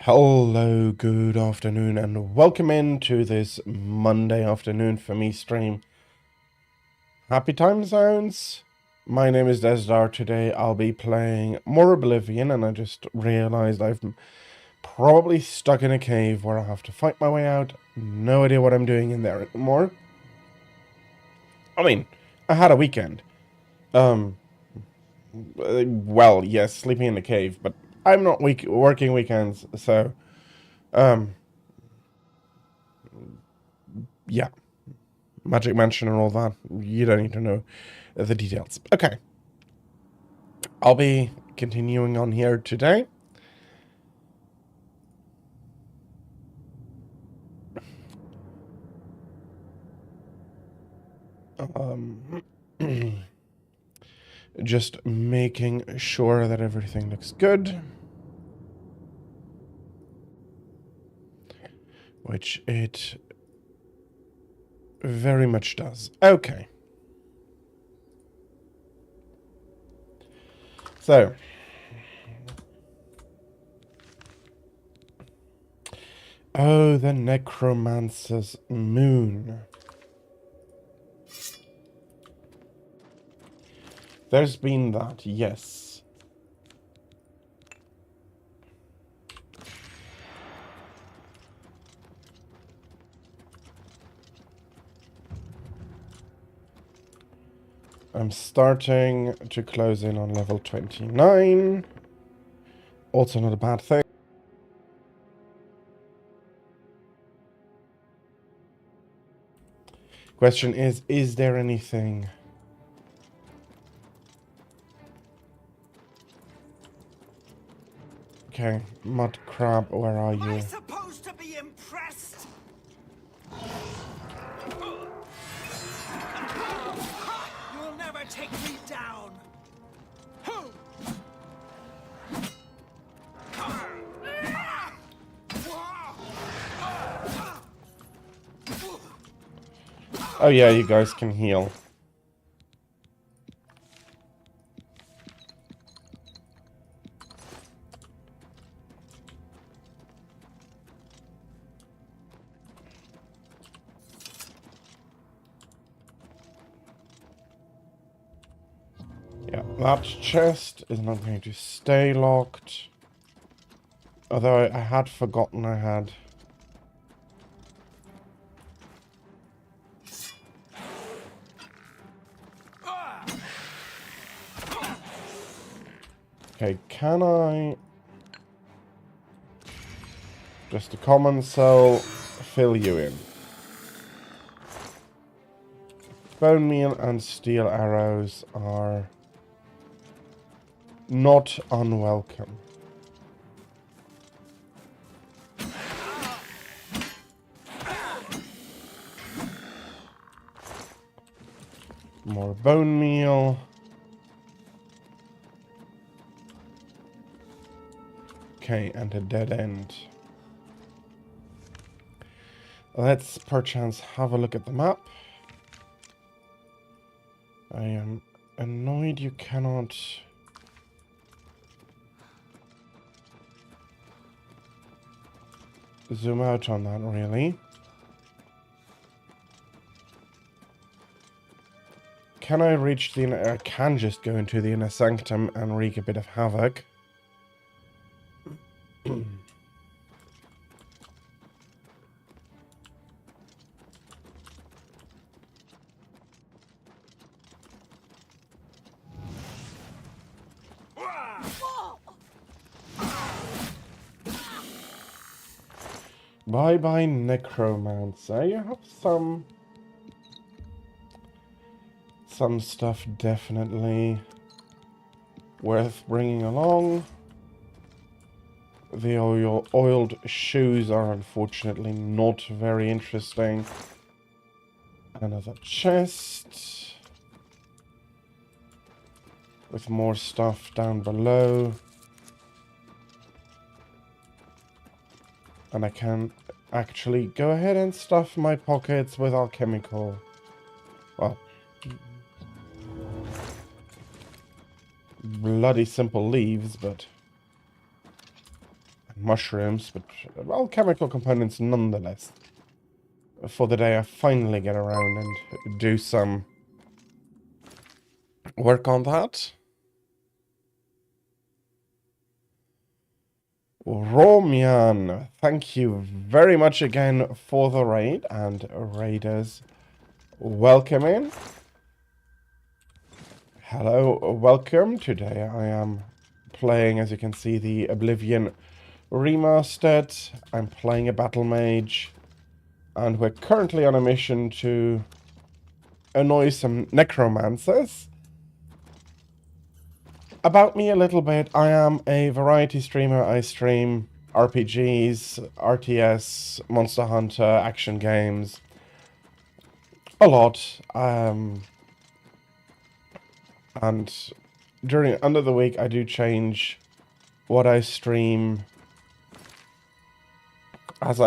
Hello, good afternoon, and welcome into this Monday afternoon for me stream. Happy time zones! My name is Desdar. Today I'll be playing more Oblivion, and I just realized I've probably stuck in a cave where I have to fight my way out. No idea what I'm doing in there anymore. I mean, I had a weekend. Well, yes, sleeping in the cave, but I'm not working weekends, so, yeah. Magic Mansion and all that. You don't need to know the details. Okay. I'll be continuing on here today. Just making sure that everything looks good. Which it very much does. Okay. So. Oh, the Necromancer's Moon. There's been that, yes. I'm starting to close in on level 29. Also not a bad thing. Question is there anything? Okay, Mud Crab, where are you? Am I supposed to be impressed? You'll never take me down. Oh yeah, you guys can heal. Yeah, that chest is not going to stay locked. Although I had forgotten I had. Okay, can I... Just a common cell, fill you in. Bone meal and steel arrows are not unwelcome. More bone meal. Okay, and a dead end. Let's perchance have a look at the map. I am annoyed you cannot... zoom out on that, really. Can I reach the inner... I can just go into the inner sanctum and wreak a bit of havoc. Bye-bye, Necromancer. You have some stuff definitely worth bringing along. The oiled shoes are unfortunately not very interesting. Another chest. With more stuff down below. And I can actually go ahead and stuff my pockets with alchemical. Well, bloody simple leaves, but mushrooms, but alchemical components nonetheless. For the day I finally get around and do some work on that. Romian, thank you very much again for the raid, and raiders, welcome in. Hello, welcome. Today I am playing, as you can see, the Oblivion Remastered. I'm playing a battle mage, and we're currently on a mission to annoy some necromancers. About me a little bit, I am a variety streamer. I stream RPGs, RTS, Monster Hunter, action games, a lot. And under the week, I do change what I stream as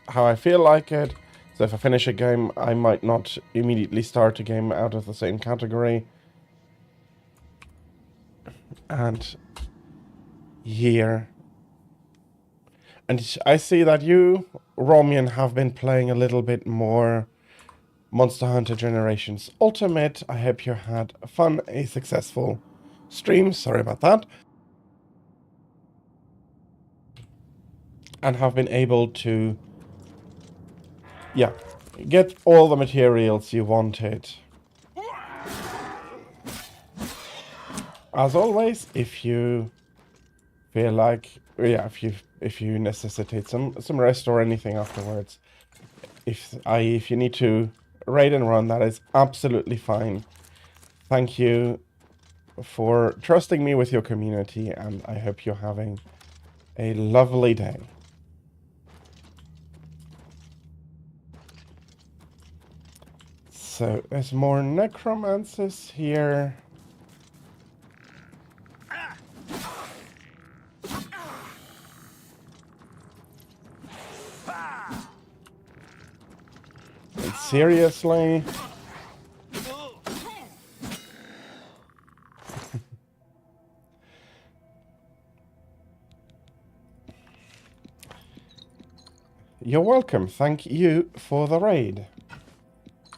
how I feel like it. So if I finish a game, I might not immediately start a game out of the same category. And here. And I see that you, Romian, have been playing a little bit more Monster Hunter Generations Ultimate. I hope you had fun, a successful stream. Sorry about that. And have been able to, yeah, get all the materials you wanted. As always, if you feel like, yeah, if you necessitate some rest or anything afterwards, if you need to raid and run, that is absolutely fine. Thank you for trusting me with your community, and I hope you're having a lovely day. So there's more necromancers here. And seriously? You're welcome. Thank you for the raid.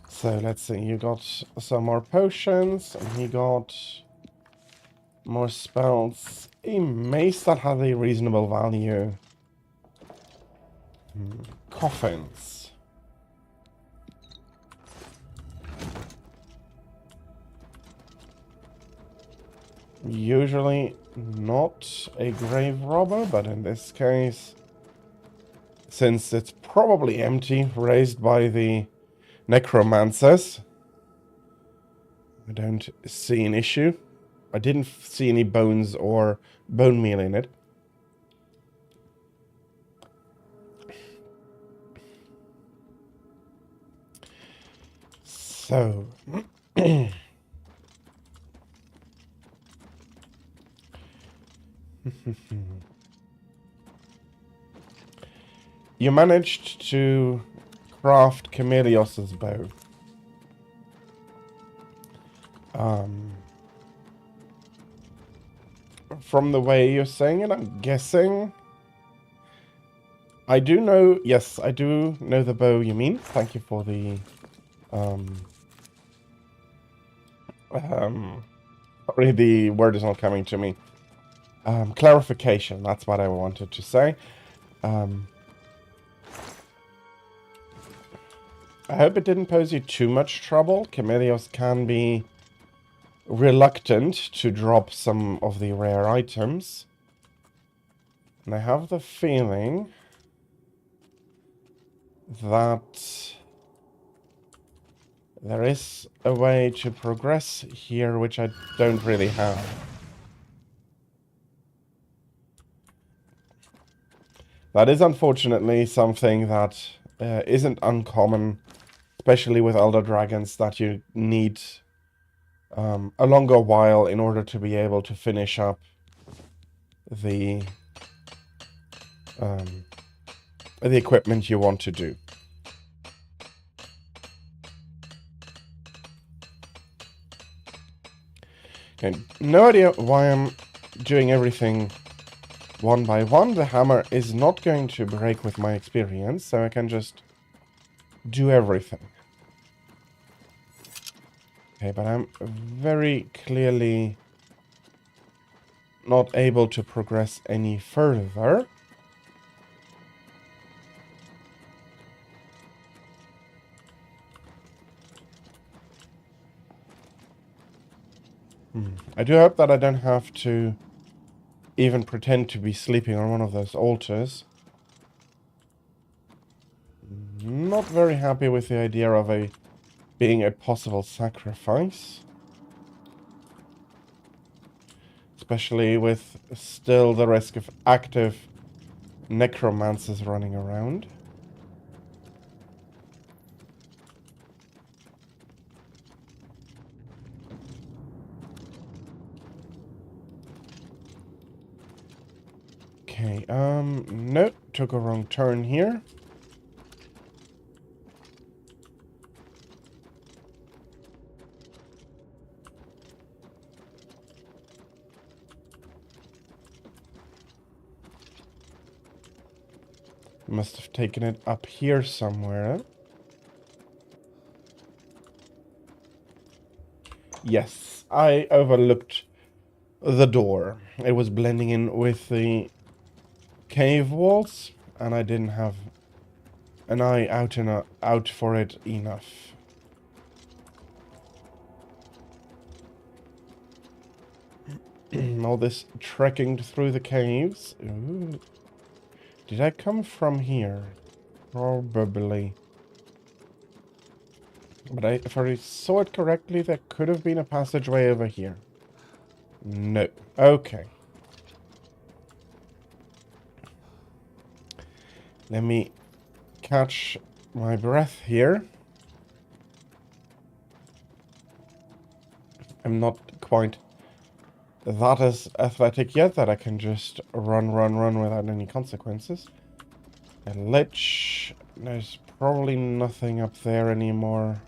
So let's see. You got some more potions, and he got more spells. A mace that had a reasonable value. Coffins. Usually not a grave robber, but in this case, since it's probably empty, raised by the necromancers, I don't see an issue. I didn't see any bones or bone meal in it. So, you managed to craft Camelios's bow. From the way you're saying it, I'm guessing. I do know, yes, I do know the bow you mean. Thank you for the, sorry, the word is not coming to me. Clarification, that's what I wanted to say. I hope it didn't pose you too much trouble. Camelios can be reluctant to drop some of the rare items. And I have the feeling that there is a way to progress here, which I don't really have. That is unfortunately something that isn't uncommon, especially with Elder Dragons, that you need a longer while in order to be able to finish up the equipment you want to do. Okay, no idea why I'm doing everything one by one. The hammer is not going to break with my experience, so I can just do everything. Okay, but I'm very clearly not able to progress any further. I do hope that I don't have to even pretend to be sleeping on one of those altars. Not very happy with the idea of being a possible sacrifice. Especially with still the risk of active necromancers running around. Okay, nope, took a wrong turn here. Must have taken it up here somewhere. Yes, I overlooked the door. It was blending in with the cave walls, and I didn't have an eye out for it enough. All this trekking through the caves. Ooh. Did I come from here? Probably. But if I saw it correctly, there could have been a passageway over here. No. Okay. Let me catch my breath here. I'm not quite that as athletic yet that I can just run without any consequences. A lich. There's probably nothing up there anymore.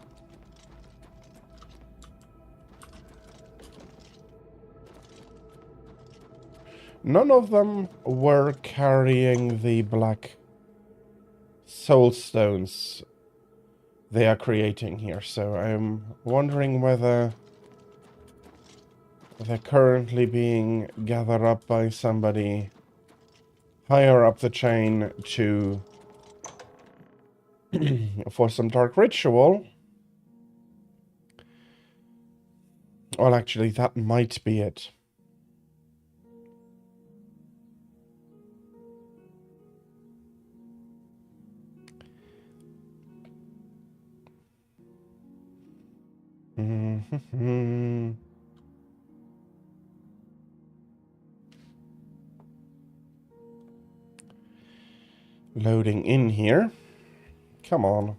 None of them were carrying the black soul stones they are creating here, so I'm wondering whether they're currently being gathered up by somebody higher up the chain to for some dark ritual. Well, actually, that might be it. Loading in here. Come on.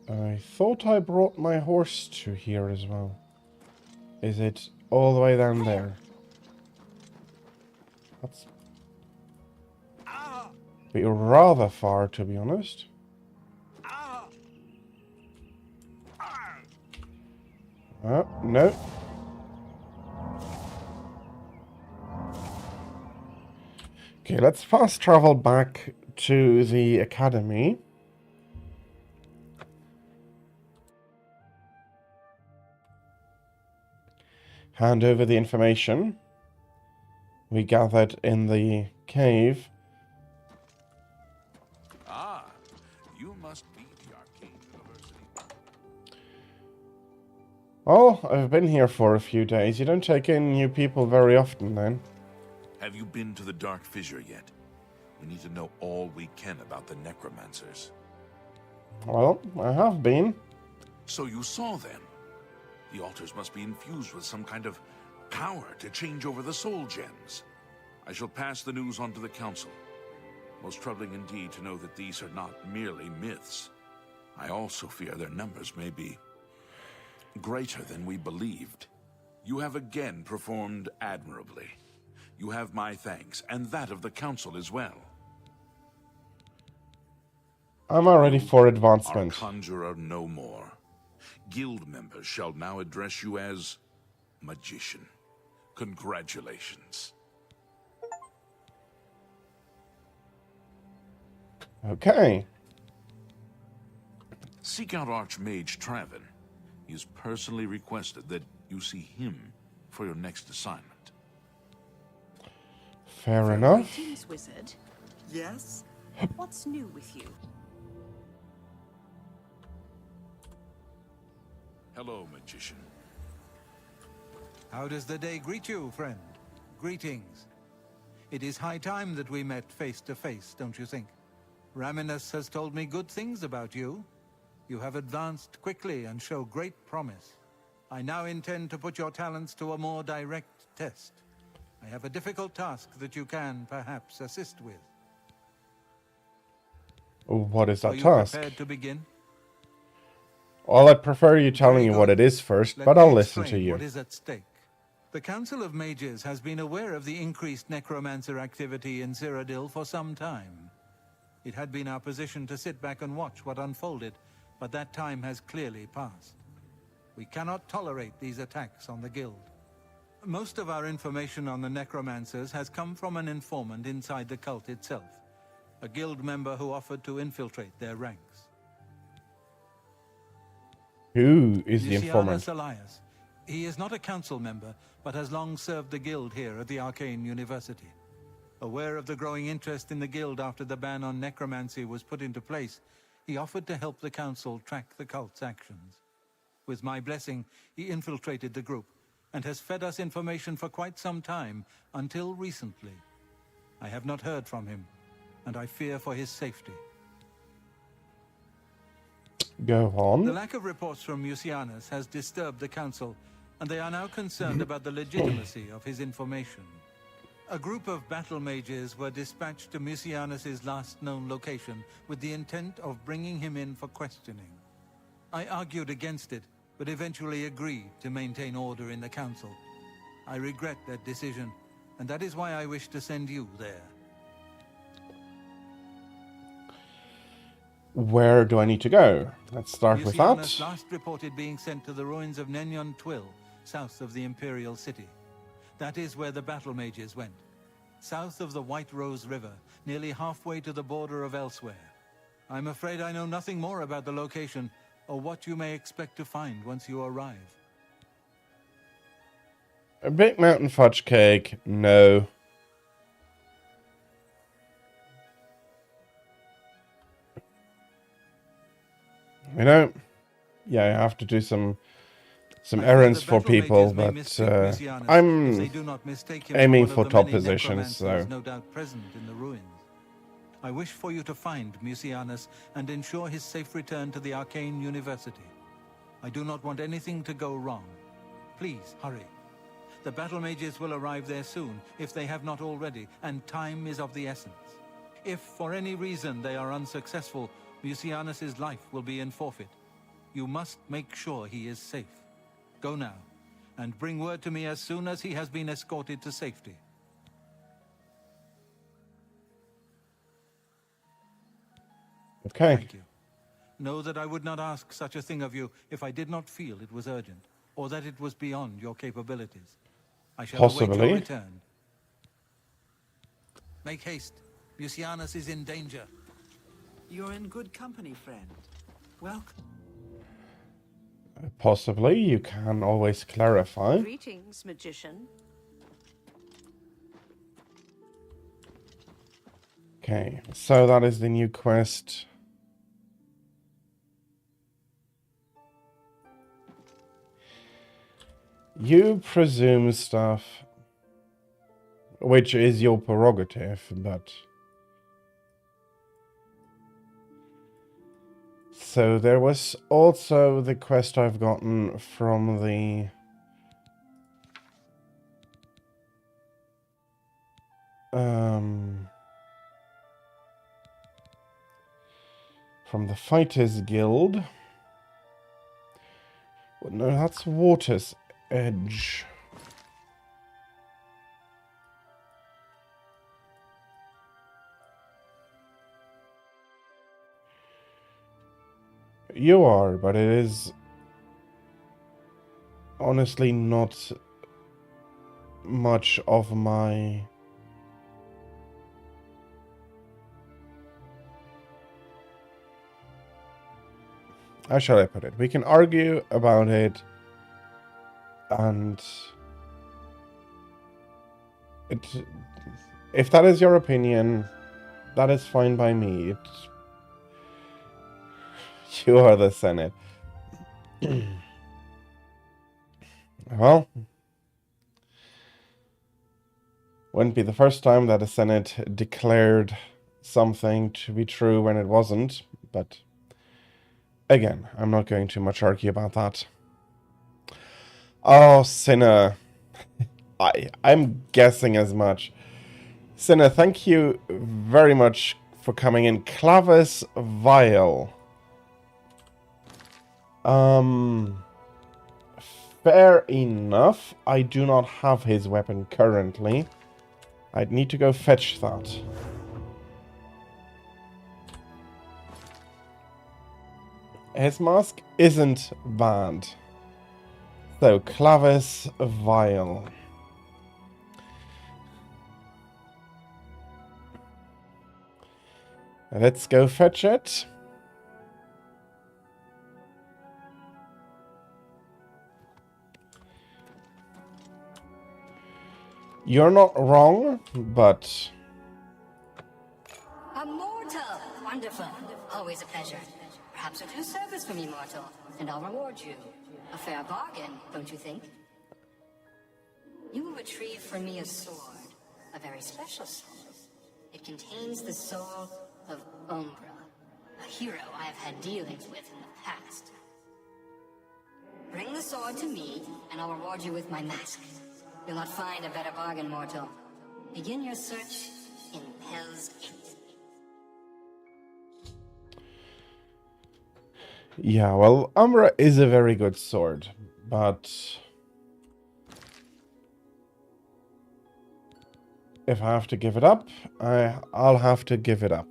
I thought I brought my horse to here as well. Is it all the way down there? That's be rather far, to be honest. No. Okay, let's fast travel back to the academy. Hand over the information we gathered in the cave. Ah, you must be the Arcane University. Oh, I've been here for a few days. You don't take in new people very often, then. Have you been to the Dark Fissure yet? We need to know all we can about the necromancers. Well, I have been. So you saw them? The altars must be infused with some kind of power to change over the soul gems. I shall pass the news on to the council. Most troubling indeed to know that these are not merely myths. I also fear their numbers may be greater than we believed. You have again performed admirably. You have my thanks, and that of the council as well. I'm already for Our advancement. conjurer no more. Guild members shall now address you as magician. Congratulations. Okay. Seek out Archmage Travin. He has personally requested that you see him for your next assignment. Fair enough. Greetings, wizard. Yes? What's new with you? Hello, magician. How does the day greet you, friend? Greetings. It is high time that we met face to face, don't you think? Raminus has told me good things about you. You have advanced quickly and show great promise. I now intend to put your talents to a more direct test. I have a difficult task that you can, perhaps, assist with. What is Are that you task? prepared to begin? Well, I'd prefer you telling Very me what good. it is first, Let but me I'll listen to explain you. what is at stake. The Council of Mages has been aware of the increased necromancer activity in Cyrodiil for some time. It had been our position to sit back and watch what unfolded, but that time has clearly passed. We cannot tolerate these attacks on the Guild. Most of our information on the necromancers has come from an informant inside the cult itself, a Guild member who offered to infiltrate their ranks. Who is the Lucianus informant? Elias. He is not a council member, but has long served the Guild here at the Arcane University. Aware of the growing interest in the Guild after the ban on necromancy was put into place, he offered to help the Council track the cult's actions. With my blessing, he infiltrated the group, and has fed us information for quite some time, until recently. I have not heard from him, and I fear for his safety. Go The on. lack of reports from Mucianus has disturbed the Council, and they are now concerned about the legitimacy of his information. A group of battle mages were dispatched to Mucianus's last known location with the intent of bringing him in for questioning. I argued against it, but eventually agreed to maintain order in the Council. I regret that decision, and that is why I wish to send you there. Where do I need to go? Let's start with that. Mucianus last reported being sent to the ruins of Nenyon Twill, south of the Imperial City. That is where the battle mages went. South of the White Rose River, nearly halfway to the border of elsewhere. I'm afraid I know nothing more about the location, or what you may expect to find once you arrive. A big mountain fudge cake? No. You know, yeah, I have to do some I fear errands the for battle people, mages may but mistake Mucianus if I'm they do not mistake him aiming for one for of the top many positions, necromancers so no doubt present in the ruins. I wish for you to find Mucianus and ensure his safe return to the Arcane University. I do not want anything to go wrong. Please, hurry. The battle mages will arrive there soon, if they have not already, and time is of the essence. If, for any reason, they are unsuccessful, Mucianus's life will be in forfeit. You must make sure he is safe. Go now, and bring word to me as soon as he has been escorted to safety. okay. Thank you. Know that I would not ask such a thing of you if I did not feel it was urgent, or that it was beyond your capabilities. I shall await Possibly. your return. Make haste. Mucianus is in danger. You're in good company, friend. Welcome. Possibly, you can always clarify. Greetings, magician. Okay, so that is the new quest. You presume stuff, which is your prerogative, but... So there was also the quest I've gotten from the... from the Fighters Guild. Well, no, that's Water's Edge. You are, but it is honestly not much of my... How shall I put it? We can argue about it, and if that is your opinion, that is fine by me. You are the Senate. Well, wouldn't be the first time that the Senate declared something to be true when it wasn't, but again, I'm not going to much argue about that. Oh, Sinner. I'm guessing as much. Sinner, thank you very much for coming in. Clavis Vile. Fair enough. I do not have his weapon currently. I'd need to go fetch that. His mask isn't bad. So, Clavis Vile. Let's go fetch it. You're not wrong, but... A mortal! Wonderful. Always a pleasure. Perhaps you'll do service for me, mortal, and I'll reward you. A fair bargain, don't you think? You will retrieve for me a sword. A very special sword. It contains the soul of Umbra, a hero I have had dealings with in the past. Bring the sword to me, and I'll reward you with my mask. You'll not find a better bargain, mortal. Begin your search in Hell's Gate. Yeah, well, Umbra is a very good sword, but... if I have to give it up, I'll have to give it up.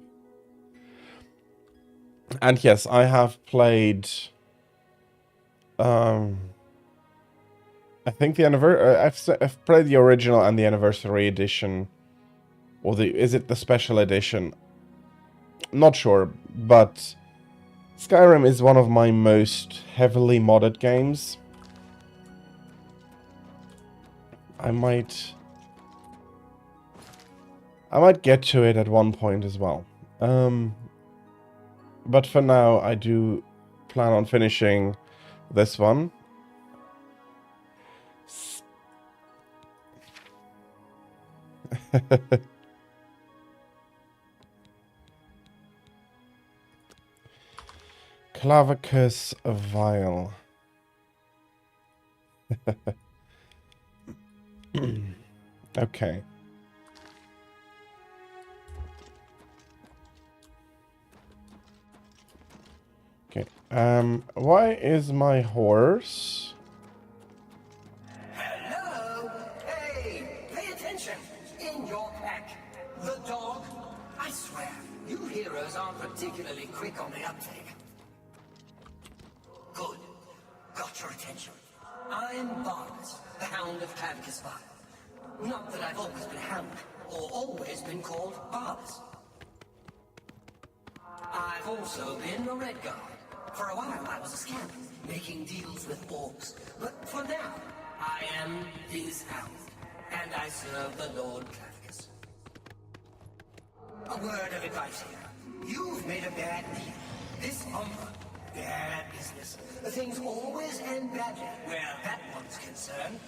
And yes, I have played... I think the I've played the original and the anniversary edition, or is it the special edition? Not sure, but Skyrim is one of my most heavily modded games. I might get to it at one point as well. But for now, I do plan on finishing this one. Clavicus Vile. Okay. Okay. Why is my horse? Hello! Hey! Pay attention! In your pack, the dog. I swear, you heroes aren't particularly quick on the uptake. Good. Got your attention. I'm Barnes, the Hound of Clavicus Vile. Not that I've always been Hound, or always been called Barnes. I've also been a Red Guard. For a while I was a scamp, making deals with orcs. But for now, I am his Hound, and I serve the Lord Clavicus. A word of advice here. You've made a bad deal. This Umbra, bad business. Things always end badly where that one's concerned.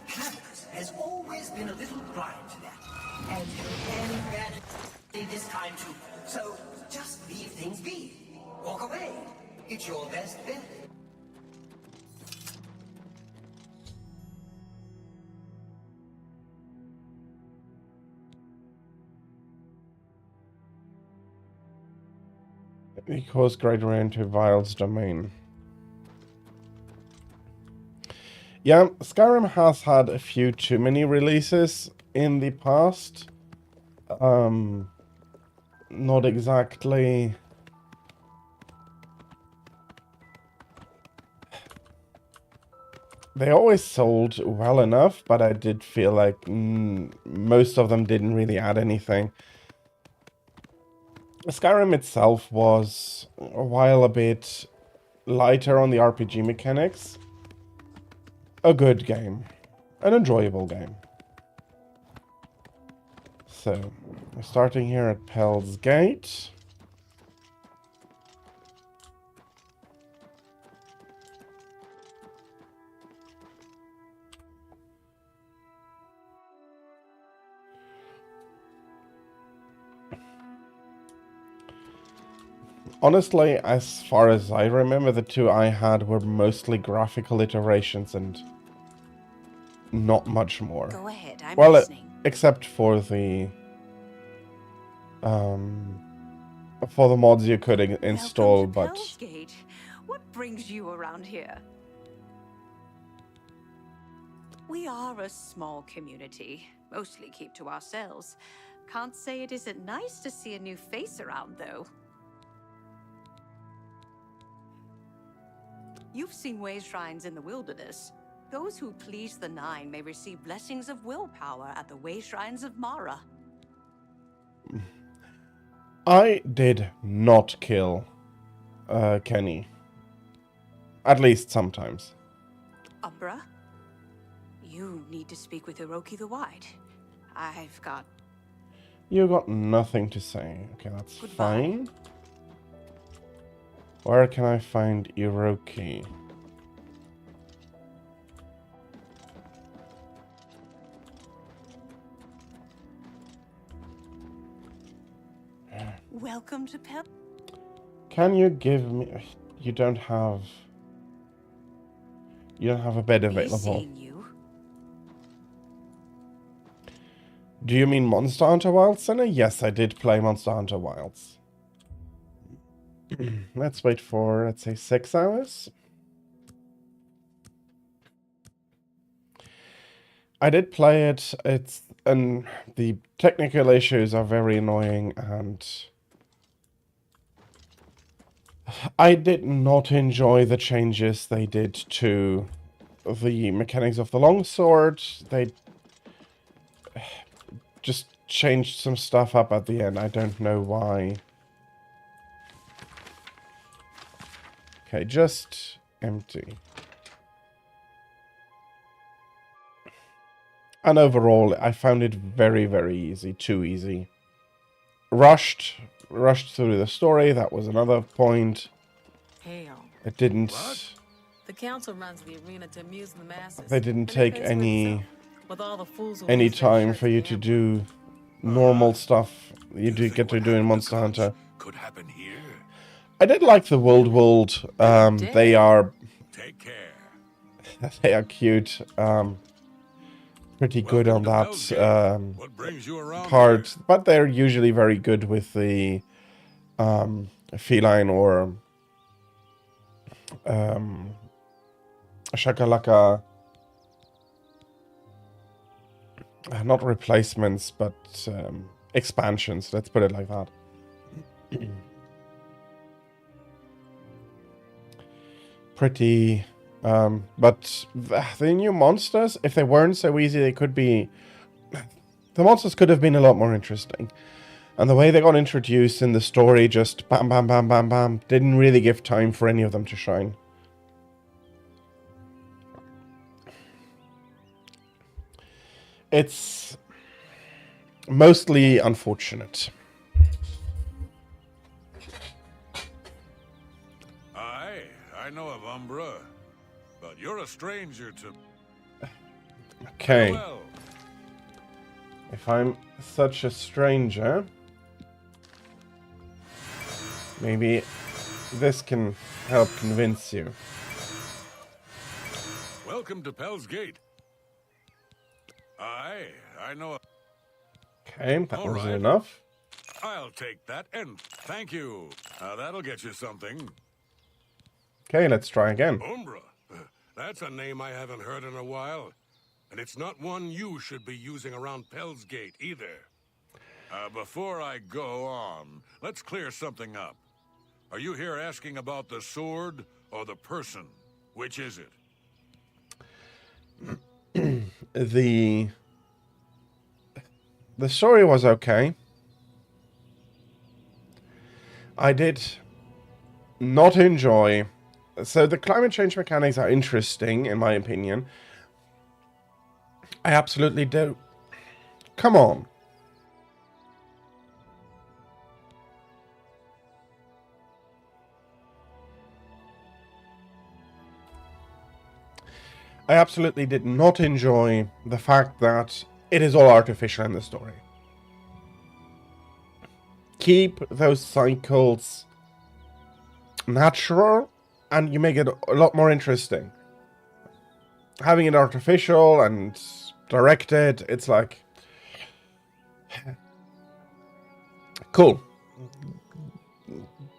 Clavicus has always been a little blind to that. And he'll end badly this time too. So, just leave things be. Walk away. It's your best bet. He caused greater into Vile's domain. Yeah, Skyrim has had a few too many releases in the past. Not exactly they always sold well enough, but I did feel like most of them didn't really add anything. Skyrim itself was while a bit lighter on the RPG mechanics, a good game, an enjoyable game. So, we're starting here at Pell's Gate. Honestly, as far as I remember, the two I had were mostly graphical iterations and not much more. Go ahead, I'm Well, listening. except for the mods you could install, Welcome to but Pell's Gate. What brings you around here? We are a small community, mostly keep to ourselves. Can't say it isn't nice to see a new face around, though. You've seen way shrines in the wilderness. Those who please the Nine may receive blessings of willpower at the way shrines of Mara. I did not kill Kenny. At least sometimes. Umbra? You need to speak with Hiroki the White. I've got... You got nothing to say. Okay, that's Goodbye. fine. Where can I find Hiroki? Welcome to Pell... Can you give me... You don't have a bed He's available. seeing you. Do you mean Monster Hunter Wilds, Senna? Yes, I did play Monster Hunter Wilds. Let's wait for, let's say, 6 hours. I did play it. And the technical issues are very annoying, and I did not enjoy the changes they did to the mechanics of the longsword. They just changed some stuff up at the end. I don't know why. Okay, just empty. And overall, I found it very, very easy. Too easy. Rushed through the story. That was another point. Hell, It didn't... What? the council runs the arena to amuse the masses. They didn't and it take pays for any itself, with all the fools who any lose their time shirts for you at the to airport. do normal stuff you do think get to what do in happened Monster to Guts Hunter. could happen here? I did like the world. They are Take care. they are cute. Pretty good on Welcome to Hell's Gate. that What brings you around part, here? but they're usually very good with the feline or shakalaka. Not replacements, but expansions. Let's put it like that. Pretty, but the new monsters, if they weren't so easy, they could be... The monsters could have been a lot more interesting. And the way they got introduced in the story, just bam, bam, bam, bam, bam, didn't really give time for any of them to shine. It's mostly unfortunate. I know of Umbra, but you're a stranger to... Okay, Well, if I'm such a stranger, maybe this can help convince you. welcome to Pell's Gate. I know... Okay, that All wasn't right. enough. I'll take that, and thank you. That'll get you something. Okay, let's try again. Umbra? That's a name I haven't heard in a while. And it's not one you should be using around Pell's Gate, either. Before I go on, let's clear something up. Are you here asking about the sword or the person? Which is it? the story was okay. I did not enjoy. So the climate change mechanics are interesting, in my opinion. I absolutely do. Come on. I absolutely did not enjoy the fact that it is all artificial in the story. Keep those cycles natural, and you make it a lot more interesting. Having it artificial and directed, it's like... cool.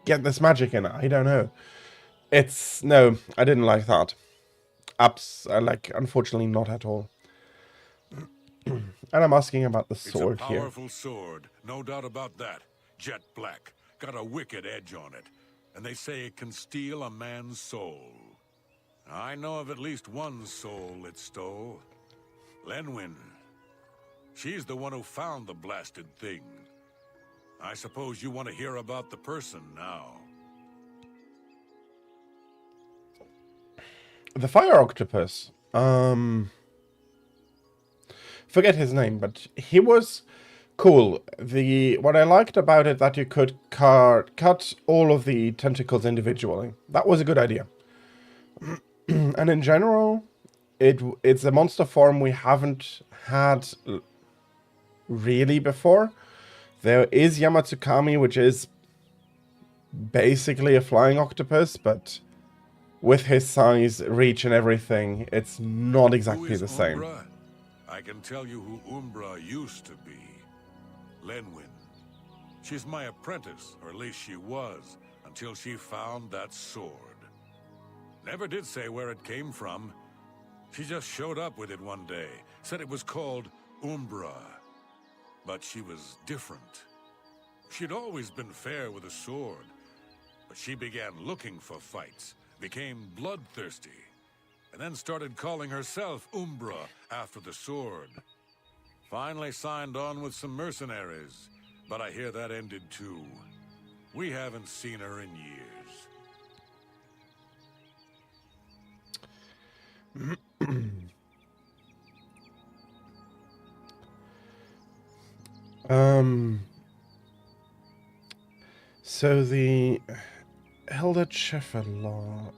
Get this magic in it. I don't know. It's... no, I didn't like that. Unfortunately not at all. And I'm asking about the sword here. It's a powerful sword, no doubt about that. Jet black, got a wicked edge on it. And they say it can steal a man's soul. I know of at least one soul it stole. Lenwyn. She's the one who found the blasted thing. I suppose you want to hear about the person now. The fire octopus. Forget his name, but he was cool. What I liked about it that you could cut all of the tentacles individually. That was a good idea. And in general, it's a monster form we haven't had really before. There is Yamatsukami, which is basically a flying octopus, but with his size, reach, and everything, it's not exactly the same. I can tell you who Umbra used to be. Lenwyn. She's my apprentice, or at least she was, until she found that sword. Never did say where it came from. She just showed up with it one day, said it was called Umbra. But she was different. She'd always been fair with a sword, but she began looking for fights, became bloodthirsty, and then started calling herself Umbra after the sword. Finally signed on with some mercenaries, but I hear that ended too. We haven't seen her in years. So the Elder Cheffelar.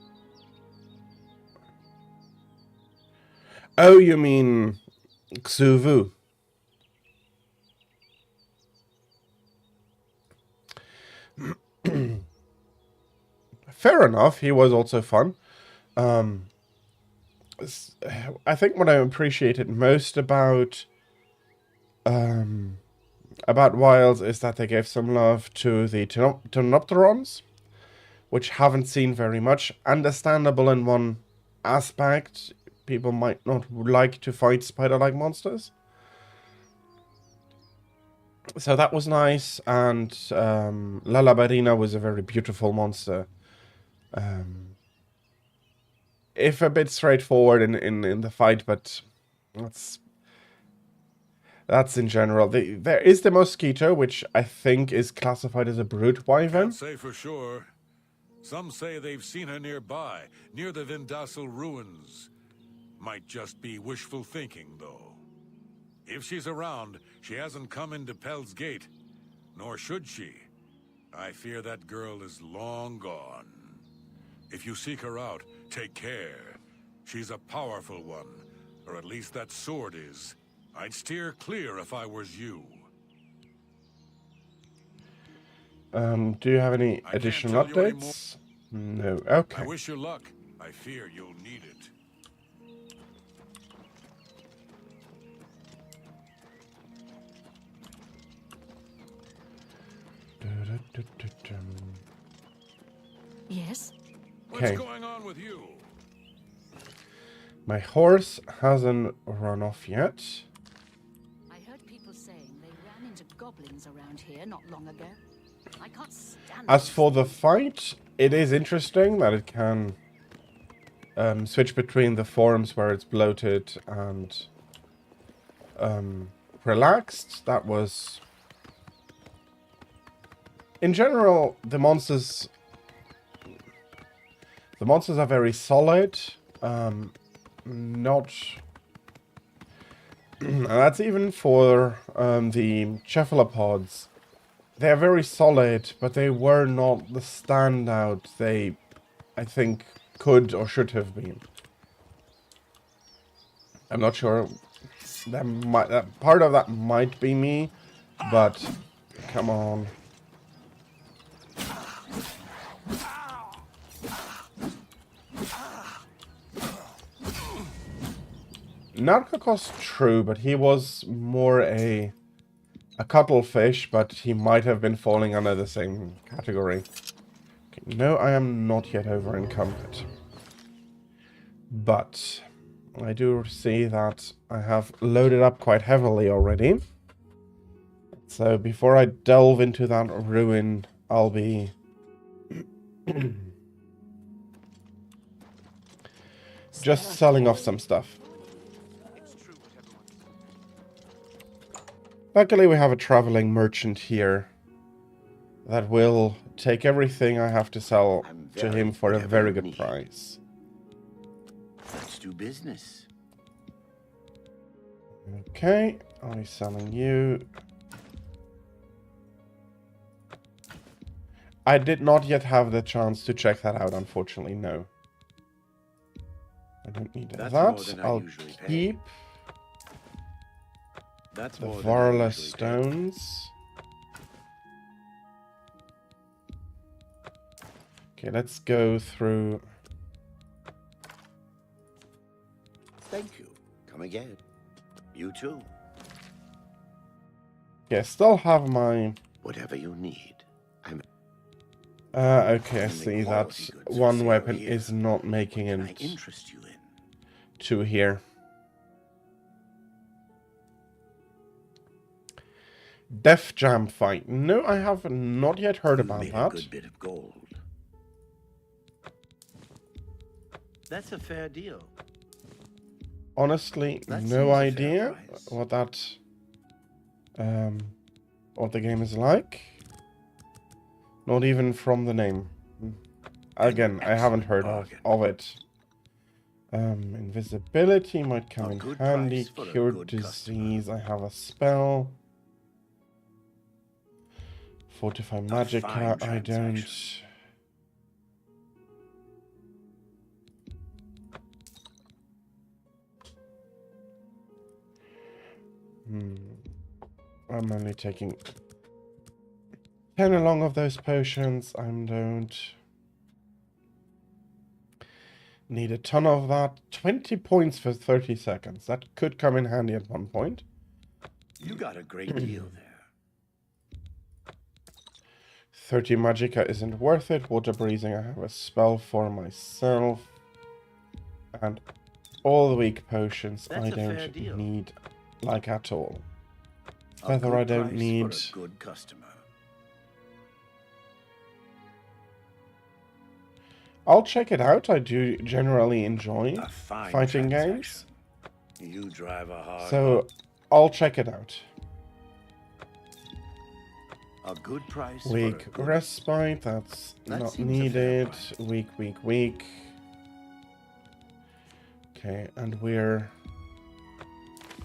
Oh, you mean Xuvu? Fair enough, he was also fun. I think what I appreciated most about Wilds is that they gave some love to the Tonopterons, which haven't seen very much. Understandable in one aspect. People might not like to fight spider-like monsters. So that was nice, and La Labarina was a very beautiful monster. If a bit straightforward in the fight, but that's in general. There is the mosquito, which I think is classified as a brute wyvern. Can't say for sure. Some say they've seen her nearby, near the Vindasal ruins. Might just be wishful thinking, though. If she's around, she hasn't come into Pell's Gate. Nor should she. I fear that girl is long gone. If you seek her out, take care. She's a powerful one, or at least that sword is. I'd steer clear if I was you. Do you have any additional updates? No. Okay. I wish you luck. I fear you'll need it. Yes? What's going on with you? My horse hasn't run off yet. I heard people saying they ran into goblins around here not long ago. I can't stand As for the fight, it is interesting that it can switch between the forms where it's bloated and relaxed. That was... In general, the monsters are very solid. Not... and that's even for the cephalopods. They're very solid, but they were not the standout they, I think, could or should have been. I'm not sure. That part of that might be me, but come on. Narcocos, true, but he was more a cuttlefish, but he might have been falling under the same category. Okay, no, I am not yet over encumbered. But I do see that I have loaded up quite heavily already. So before I delve into that ruin, I'll be just selling off some stuff. Luckily we have a traveling merchant here that will take everything I have to sell to him for a very good price. Let's do business. Okay, I'll be selling you. I did not yet have the chance to check that out, unfortunately, no. I don't need that. I'll keep the Varla stones. Okay, let's go through. Thank you. Come again. You too. Yeah, still have my... Whatever you need. I'm... okay, I see that one weapon is not making it interest you in? to here. Def Jam fight. No, I have not yet heard about that. A good bit of gold. That's a fair deal. Honestly, no idea what that what the game is like. Not even from the name. Again, I haven't heard of it. Invisibility might come in handy. Cure disease. I have a spell. Fortify Magicka. I don't. I'm only taking 10 along of those potions. I don't need a ton of that. 20 points for 30 seconds. That could come in handy at one point. You got a great deal there. 30 Magicka isn't worth it. Water breathing, I have a spell for myself. And all the weak potions I don't need, like, at all. Feather I don't need. For a good customer. I'll check it out. I do generally enjoy fighting games. You drive a hard so I'll check it out. A good price. Weak respite, that's not needed. Weak. Okay, and we're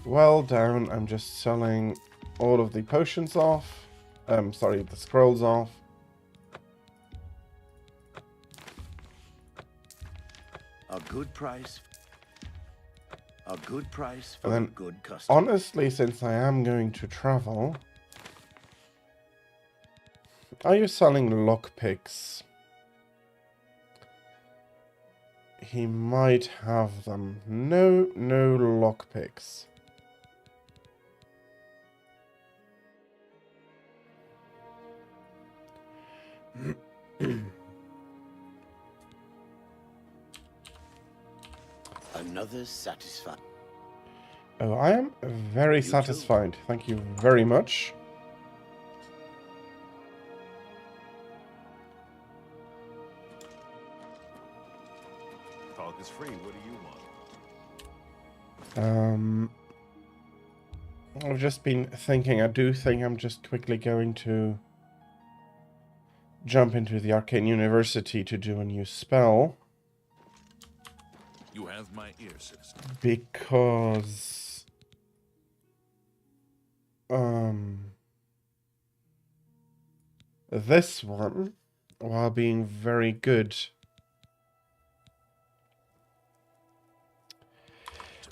well down. I'm just selling all of the potions off. Sorry, the scrolls off. A good price. A good price for And then, a good customer. Honestly, since I am going to travel, are you selling lockpicks? He might have them. No lockpicks. Another satisfied. Oh, I am very satisfied. Too. Thank you very much. Talk is free. What do you want? I've just been thinking, I do think I'm just quickly going to jump into the Arcane University to do a new spell. You have my ear, citizen. Because... this one, while being very good...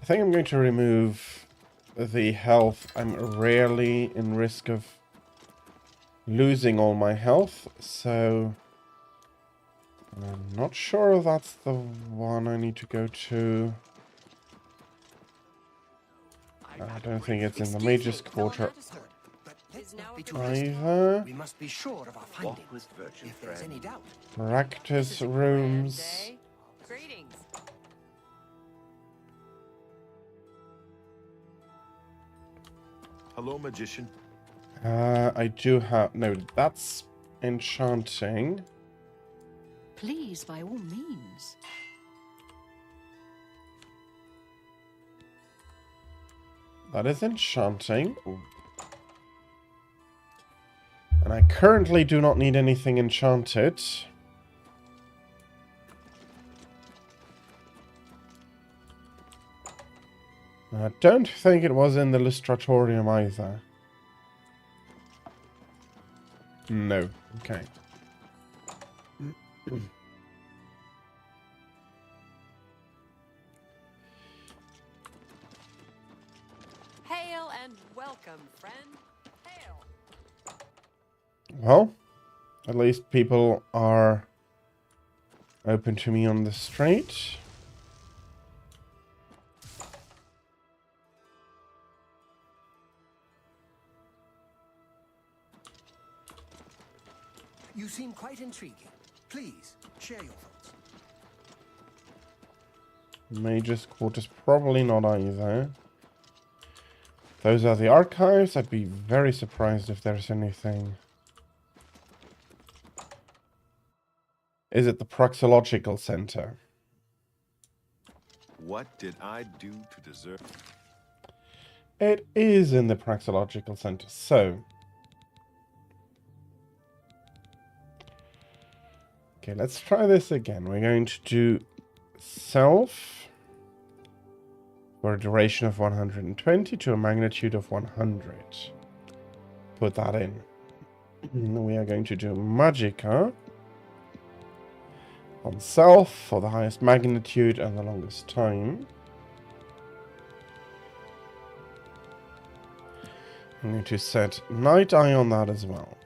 I think I'm going to remove the health. I'm rarely in risk of losing all my health, so I'm not sure that's the one I need to go to. I don't think it's in the Mage's Quarter either. We must be sure of our findings. If there's any doubt. Practice rooms. Greetings. Hello, magician. I do have... No, that's enchanting. Please, by all means. That is enchanting. Ooh. And I currently do not need anything enchanted. I don't think it was in the Lustratorium either. No. Okay. Hail and welcome, friend. Hail. Well, at least people are open to me on the street. You seem quite intriguing. Please, share your thoughts. Mage's Quarters, probably not either. Those are the archives. I'd be very surprised if there's anything. Is it the Proxological Center? What did I do to deserve? It is in the Proxological Center. So... okay, let's try this again. We're going to do self for a duration of 120 to a magnitude of 100. Put that in. We are going to do Magicka on self for the highest magnitude and the longest time. I'm going to set Night Eye on that as well.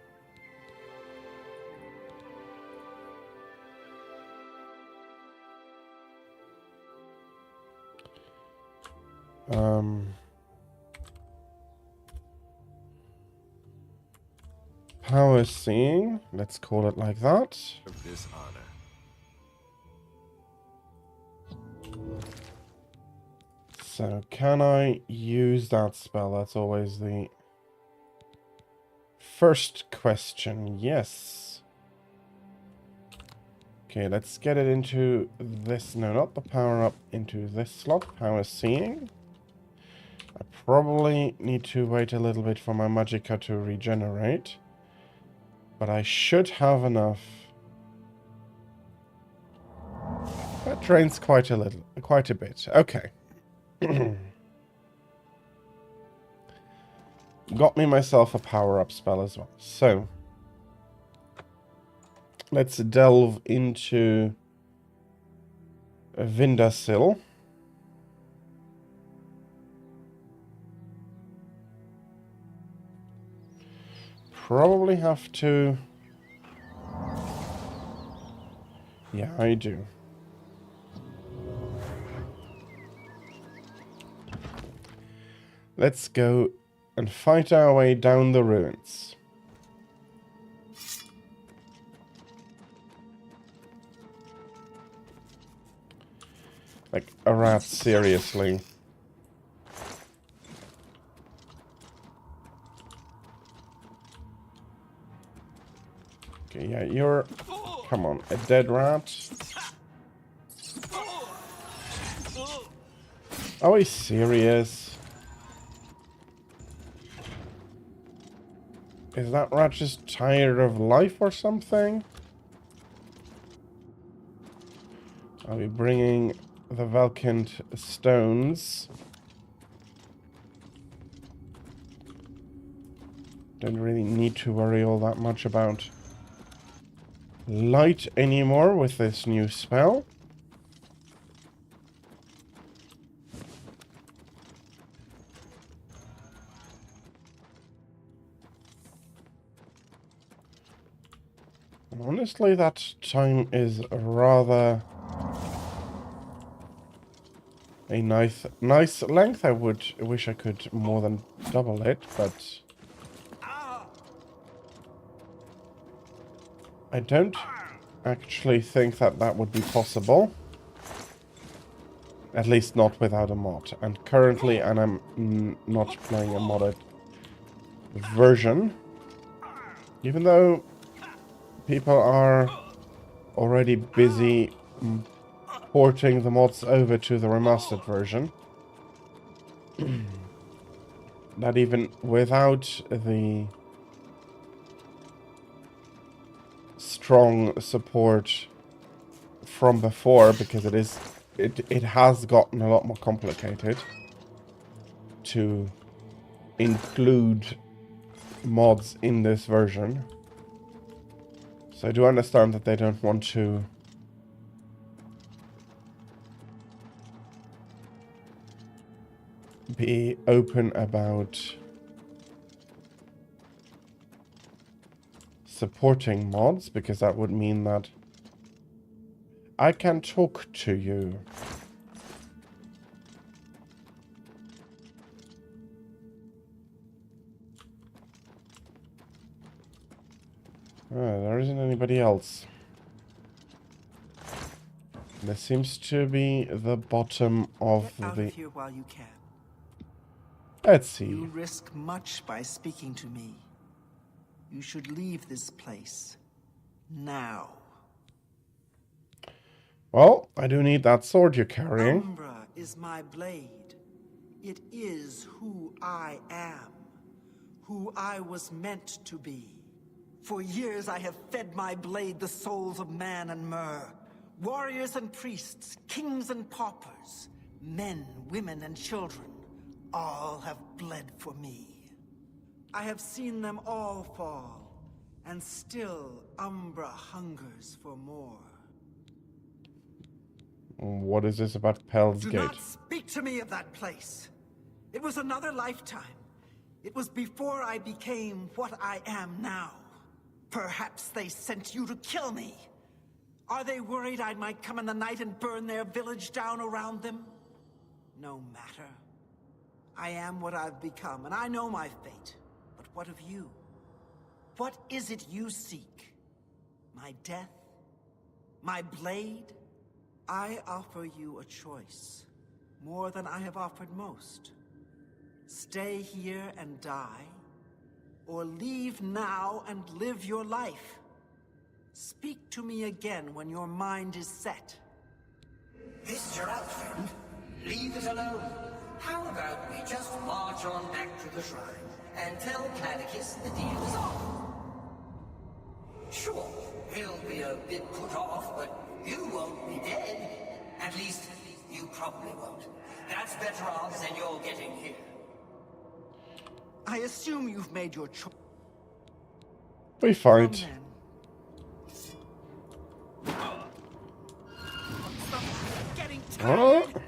Power Seeing, let's call it like that. This honor. So, can I use that spell? That's always the first question. Yes. Okay, let's get it into this. No, not the power up, into this slot. Power Seeing. I probably need to wait a little bit for my Magicka to regenerate. But I should have enough. That drains quite a bit. Okay. Got me myself a power-up spell as well. So, let's delve into Vindasil. Probably have to... yeah, I do. Let's go and fight our way down the ruins. Like a rat, seriously. Okay, yeah, you're... come on, a dead rat. Are we serious? Is that rat just tired of life or something? Are we bringing the Valkent stones? Don't really need to worry all that much about light anymore with this new spell. Honestly, that time is rather a nice length. I wish I could more than double it, but I don't actually think that that would be possible. At least not without a mod. And currently, and I'm not playing a modded version, even though people are already busy porting the mods over to the remastered version. That even without the strong support from before, because it has gotten a lot more complicated to include mods in this version. So I do understand that they don't want to be open about supporting mods, because that would mean that I can talk to you. There isn't anybody else. This seems to be the bottom of Get out the... of here while you can. Let's see. You risk much by speaking to me. You should leave this place. Now. Well, I do need that sword you're carrying. Umbra is my blade. It is who I am. Who I was meant to be. For years I have fed my blade the souls of man and Mer. Warriors and priests, kings and paupers, men, women, and children, all have bled for me. I have seen them all fall, and still Umbra hungers for more. What is this about Pell's Do Gate? not speak to me of that place. It was another lifetime. It was before I became what I am now. Perhaps they sent you to kill me. Are they worried I might come in the night and burn their village down around them? No matter. I am what I've become, and I know my fate. But what of you? What is it you seek? My death? My blade? I offer you a choice. More than I have offered most. Stay here and die, or leave now and live your life. Speak to me again when your mind is set. This is your out, friend. Leave it alone. How about we just march on back to the shrine and tell Cadicus the deal is off? Sure, he'll be a bit put off, but you won't be dead. At least, you probably won't. That's better odds than you're getting here. I assume you've made your choice. We fight. Getting Oh. tired.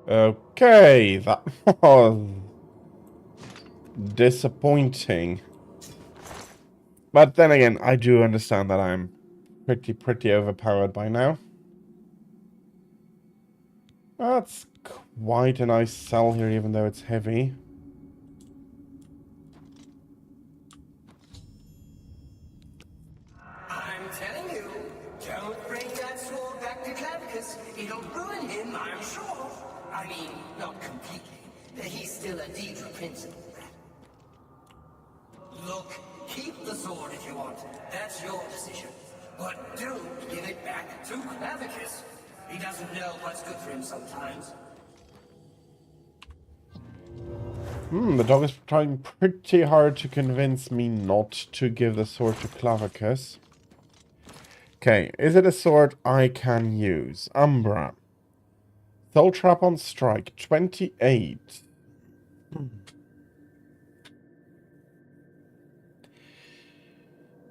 Okay, that was disappointing. But then again, I do understand that I'm pretty overpowered by now. That's quite a nice cell here, even though it's heavy. I'm telling you, don't bring that sword back to Clavicus. It'll ruin him, I'm sure. I mean, not completely. He's still a Deidre principal. Look, Keep the sword if you want. That's your decision. But don't give it back to Clavicus. He doesn't know what's good for him sometimes. The dog is trying pretty hard to convince me not to give the sword to Clavicus. Okay, is it a sword I can use? Umbra. Soul Trap on strike, 28.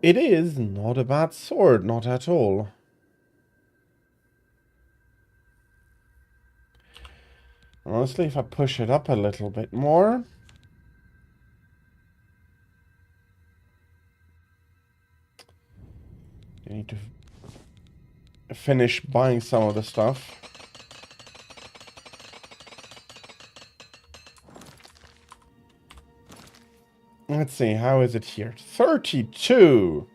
It is not a bad sword, not at all. Honestly, if I push it up a little bit more... I need to finish buying some of the stuff. Let's see, how is it here? 32!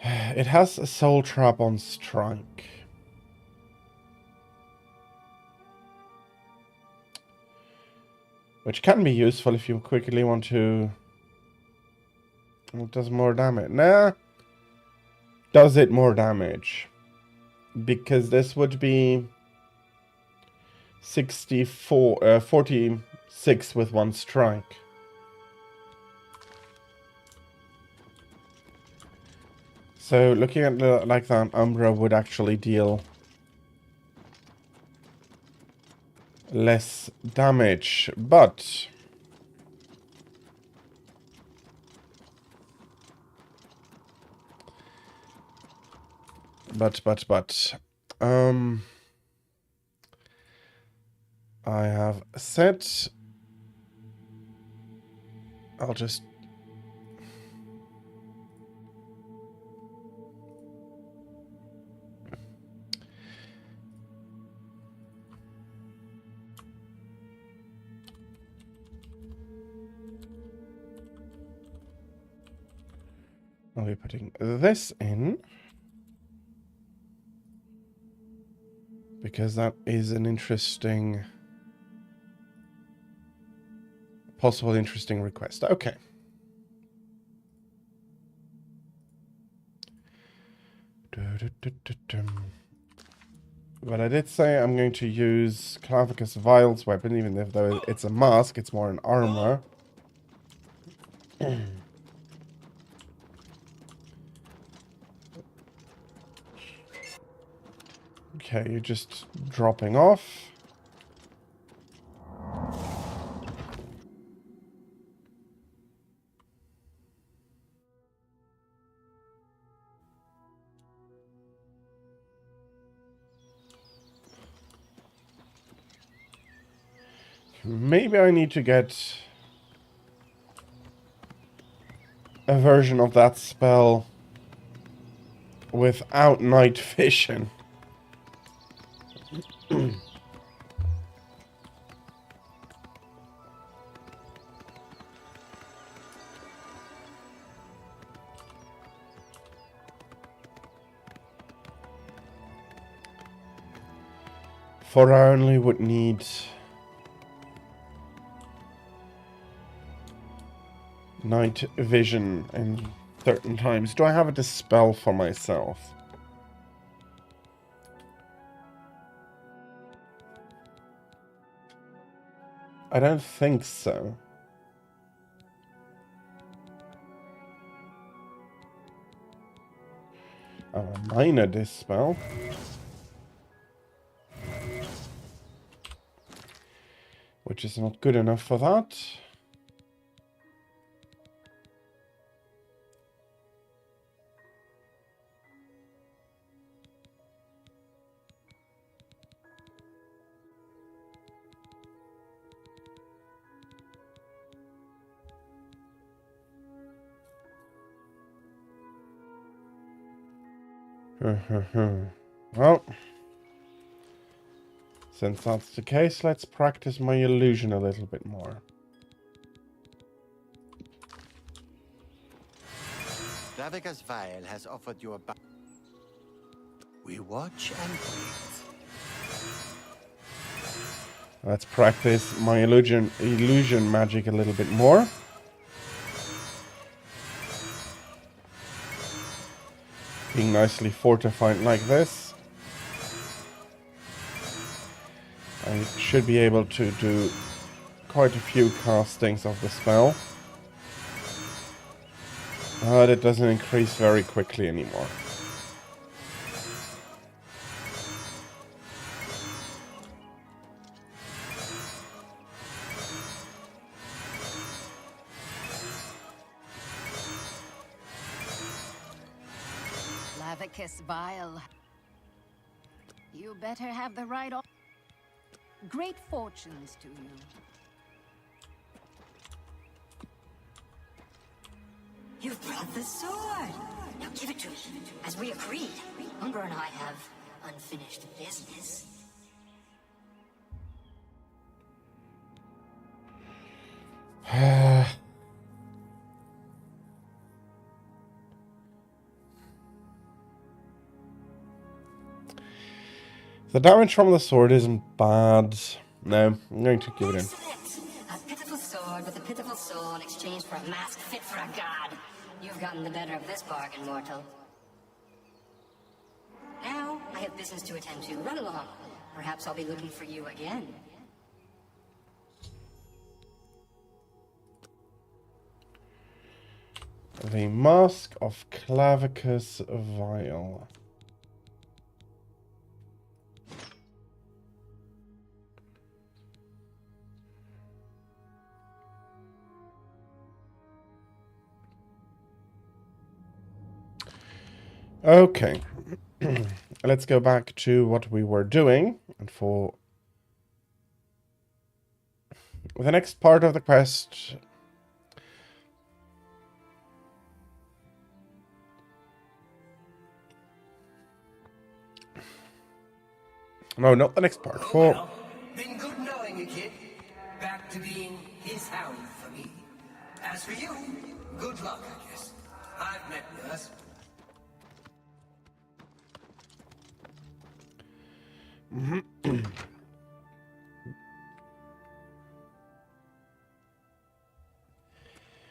It has a soul trap on strike. Which can be useful if you quickly want to... It does more damage. Nah. Does it more damage? Because this would be 46 with one strike. So looking at it like that, Umbra would actually deal less damage, but I have set. I'll just I'll be putting this in because that is an interesting, possible interesting request. Okay. But I did say I'm going to use Clavicus Vile's weapon, even if though it's a mask, it's more an armor. Okay, you're just dropping off. Maybe I need to get a version of that spell without night vision. For I only would need night vision in certain times. Do I have a dispel for myself? I don't think so. A minor dispel. Which is not good enough for that. Well, since that's the case, let's practice my illusion a little bit more. Clavicus Vile has offered you a we watch and wait. Let's practice my illusion magic a little bit more. Being nicely fortified like this, I should be able to do quite a few castings of the spell. But it doesn't increase very quickly anymore. Lavicus Vile. You better have the right... Great fortunes to you. You've brought the sword. Now give it to me. As we agreed, Umber and I have unfinished business. The damage from the sword isn't bad. No, I'm going to give it in. A pitiful sword with a pitiful soul in exchange for a mask fit for a god. You've gotten the better of this bargain, mortal. Now, I have business to attend to. Run along. Perhaps I'll be looking for you again. The Mask of Clavicus Vile. Okay. Let's go back to what we were doing. And for the next part of the quest... No, not the next part. Well, been good knowing you, kid. Back to being his hound for me. As for you, good luck, I guess. I've met worse.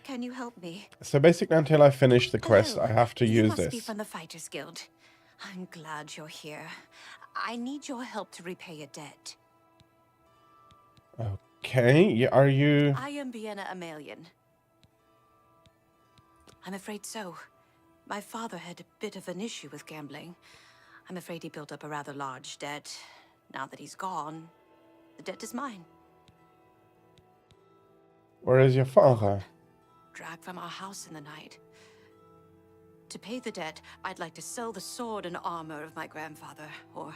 Can you help me? So basically, until I finish the quest, Hello. I have to You use must be this. from the Fighters Guild. I'm glad you're here. I need your help to repay a debt. Okay, yeah, are you... I am Vienna Amelian. I'm afraid so. My father had a bit of an issue with gambling. I'm afraid he built up a rather large debt. Now that he's gone, the debt is mine. Where is your father? Dragged from our house in the night. To pay the debt, I'd like to sell the sword and armor of my grandfather, or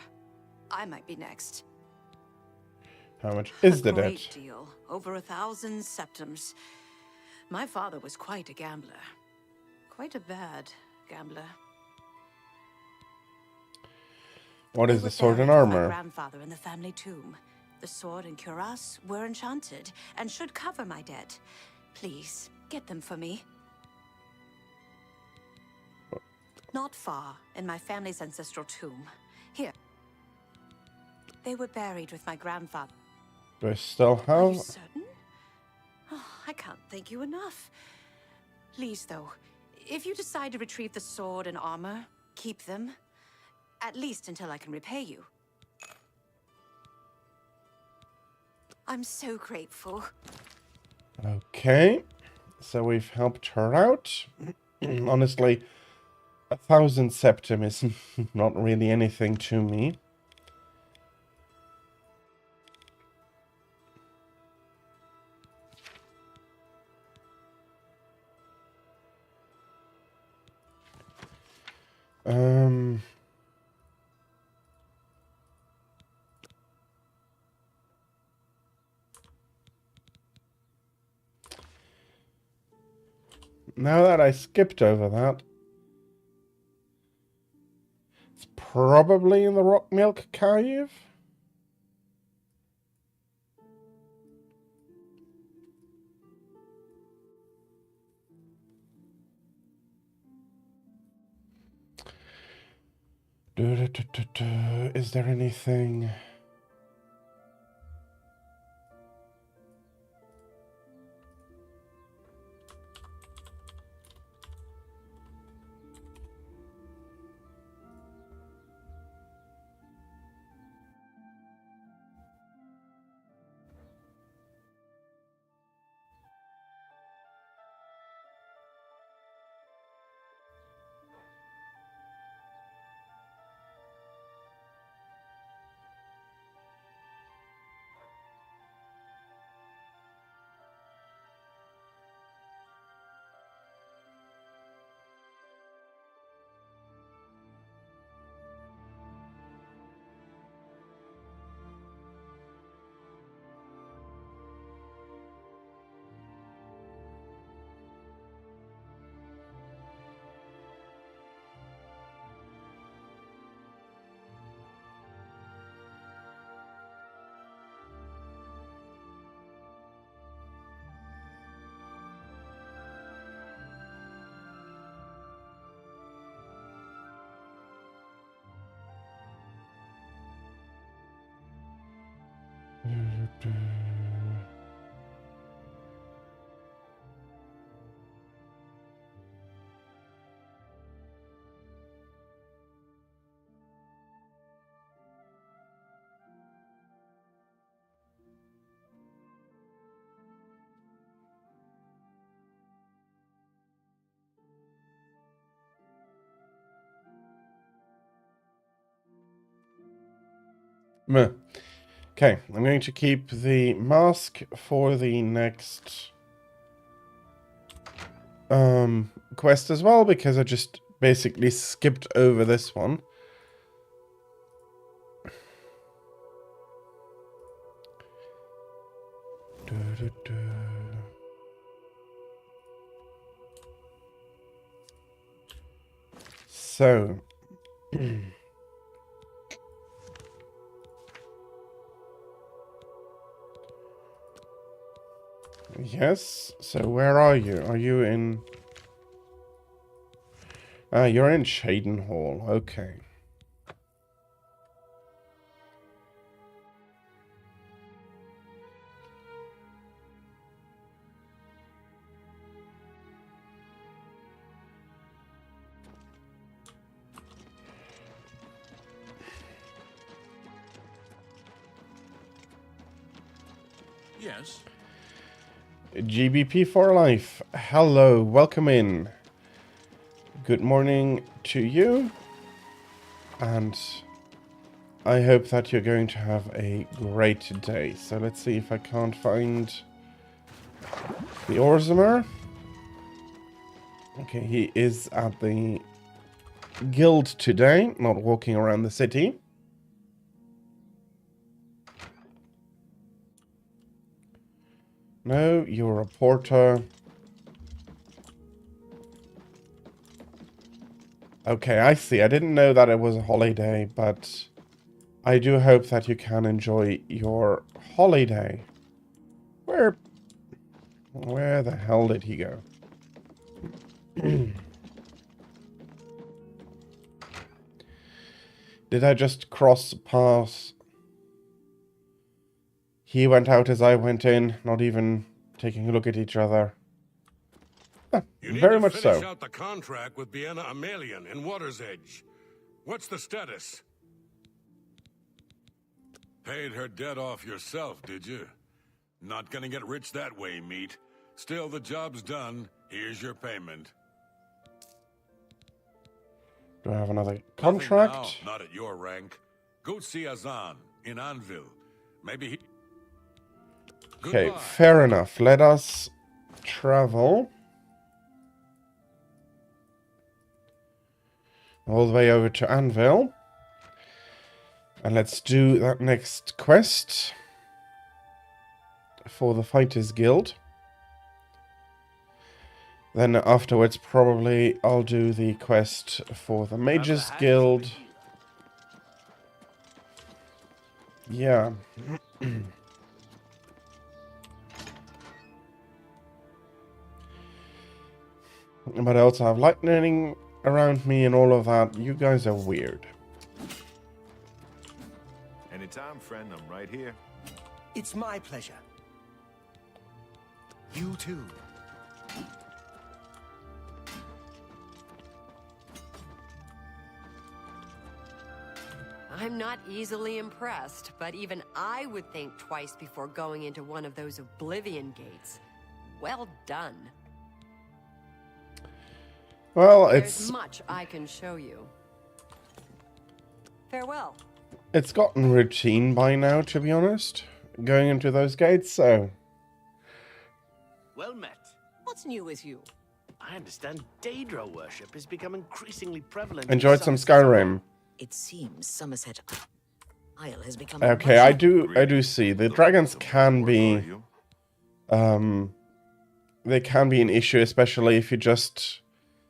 I might be next. How much is the A great debt? deal. Over 1,000 septums. My father was quite a gambler. Quite a bad gambler. What is They the were sword and buried with my armor? grandfather in the family tomb. The sword and cuirass were enchanted and should cover my debt. Please, get them for me. Not far, in my family's ancestral tomb. Here. They were buried with my grandfather. Do I still Are you have... certain? Oh, I can't thank you enough. Please, though, if you decide to retrieve the sword and armor, keep them. At least until I can repay you. I'm so grateful. Okay, so we've helped her out. Honestly, 1,000 septum is not really anything to me. Now that I skipped over that, it's probably in the Rock Milk Cave. Is there anything? Meh. Okay, I'm going to keep the mask for the next quest as well, because I just basically skipped over this one. So yes, so where are you? Are you in... Ah, you're in Shaden Hall, okay. Yes. GBP for life. Hello, welcome in. Good morning to you. And I hope that you're going to have a great day. So let's see if I can't find the Orzamer. Okay, he is at the guild today, not walking around the city. No, you're a porter. Okay, I see. I didn't know that it was a holiday, but I do hope that you can enjoy your holiday. Where the hell did he go? Did I just cross paths? He went out as I went in, not even taking a look at each other. Huh, You need very to much finish so. out the contract with Vienna Amelian in Water's Edge. What's the status? Paid her debt off yourself, did you? Not gonna get rich that way, meat. Still, the job's done. Here's your payment. Do I have another contract? Nothing now, not at your rank. Go see Azan in Anvil. Maybe he... Okay, Goodbye. fair enough. Let us travel all the way over to Anvil. And let's do that next quest for the Fighters Guild. Then afterwards, probably I'll do the quest for the Mages Guild. Yeah. But I also have lightning around me and all of that. You guys are weird. Anytime, friend, I'm right here. It's my pleasure. You too. I'm not easily impressed, but even I would think twice before going into one of those Oblivion gates. Well done. Well, There's much I can show you. Farewell. It's gotten routine by now, to be honest, going into those gates, so... Well met. What's new with you? I understand Daedra worship has become increasingly prevalent. Enjoyed some Skyrim. It seems Somerset Isle has become Okay, I do see. The dragons can be... they can be an issue, especially if you just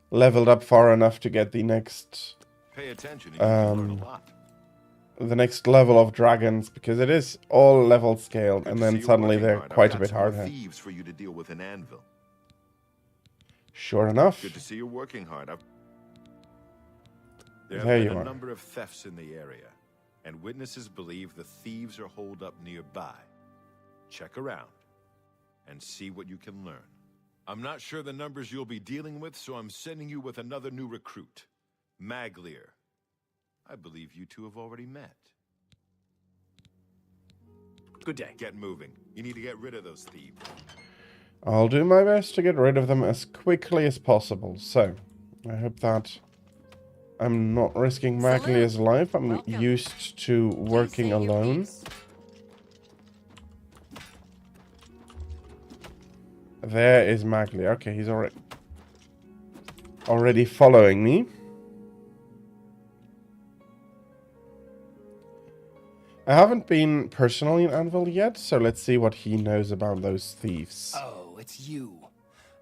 leveled up far enough to get the next... Pay attention, you can learn a lot. The next level of dragons, because it is all level scaled, and then suddenly they're quite a bit harder. Thieves for you to deal with in Anvil. Sure enough. Good to see you working hard. There There have you been are. a number of thefts in the area, and witnesses believe the thieves are holed up nearby. Check around and see what you can learn. I'm not sure the numbers you'll be dealing with, so I'm sending you with another new recruit, Maglier. I believe you two have already met. Good day. Get moving. You need to get rid of those thieves. I'll do my best to get rid of them as quickly as possible. So, I hope that I'm not risking Maglier's life. I'm used to working alone. There is Maglier. Okay, he's already following me. I haven't been personally in Anvil yet, so let's see what he knows about those thieves. Oh, it's you.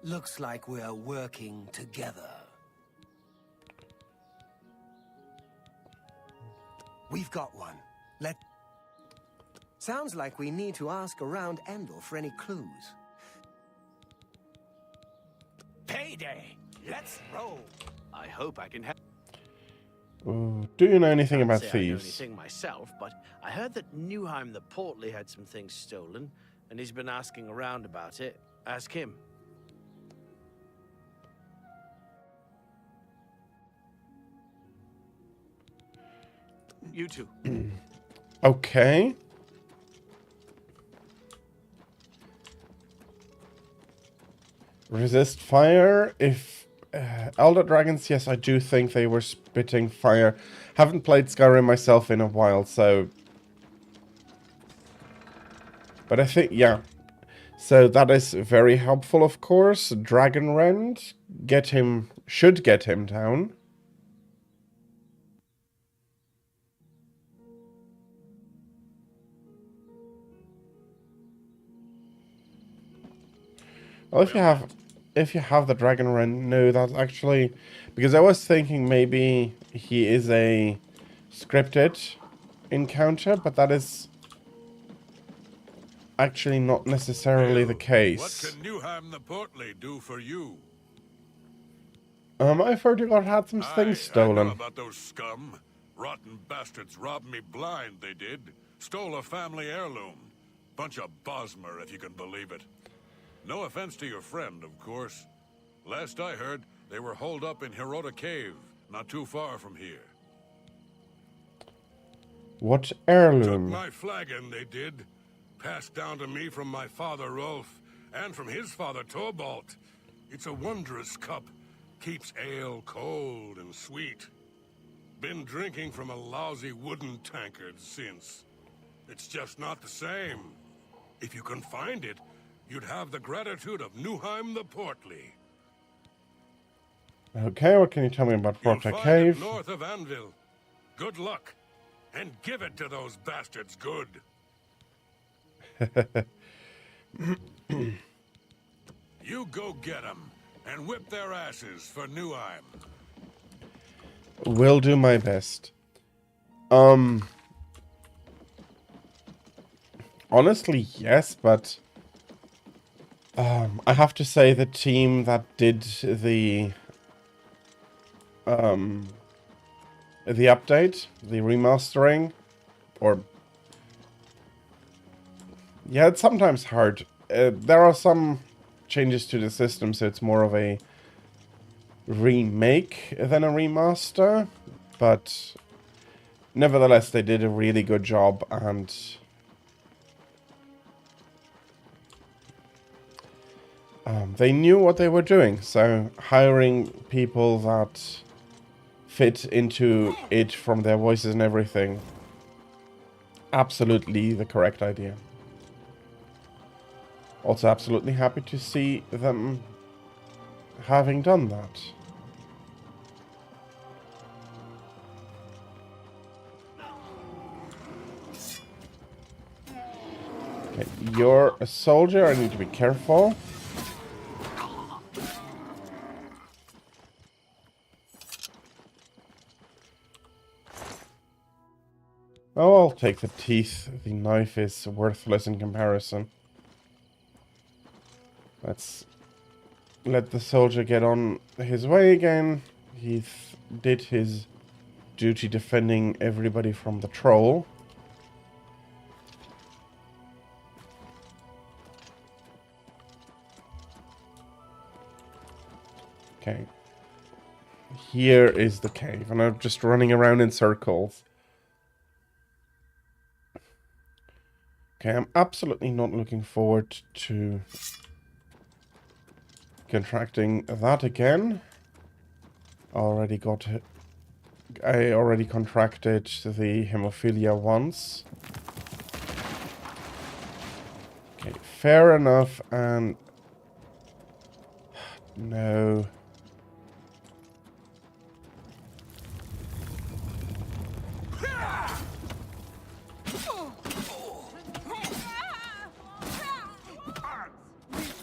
Looks like we're working together. We've got one. Sounds like we need to ask around Anvil for any clues. Payday! Let's roll! I hope I can help. Ooh, do you know anything about Can't say I know thieves? anything myself, but I heard that Newheim the Portly had some things stolen, and he's been asking around about it. Ask him. You too. Okay. Resist fire. If Elder Dragons, yes, I do think they were spitting fire. Haven't played Skyrim myself in a while, so... But I think, yeah. So that is very helpful, of course. Dragon Rend. Should get him down. Well, if you have the Dragon Rend, no, that's actually... Because I was thinking maybe he is a scripted encounter, but that is actually not necessarily the case. What can Newheim the Portly do for you? I've heard you had some things I stolen. know about those scum. Rotten bastards robbed me blind, they did. Stole a family heirloom. Bunch of Bosmer, if you can believe it. No offense to your friend, of course. Last I heard, they were holed up in Hirota Cave, not too far from here. What heirloom? Took my flagon, they did. Passed down to me from my father Rolf, and from his father Torvald. It's a wondrous cup. Keeps ale cold and sweet. Been drinking from a lousy wooden tankard since. It's just not the same. If you can find it, you'd have the gratitude of Newheim the Portly. Okay, what can you tell me about You'll Rota find Cave? it north of Anvil. Good luck, and give it to those bastards good. You go get 'em and whip their asses for Newheim. Will do my best. Honestly, yes, but I have to say the team that did the update, the remastering, or yeah, it's sometimes hard. There are some changes to the system, so it's more of a remake than a remaster, but nevertheless, they did a really good job, and they knew what they were doing, so hiring people that fit into it from their voices and everything, absolutely the correct idea. Also absolutely happy to see them having done that. Okay, you're a soldier, I need to be careful. Oh, I'll take the teeth. The knife is worthless in comparison. Let's let the soldier get on his way again. He did his duty defending everybody from the troll. Okay. Here is the cave, and I'm just running around in circles. Okay, I'm absolutely not looking forward to contracting that again. I already contracted the hemophilia once. Okay, fair enough, and... No.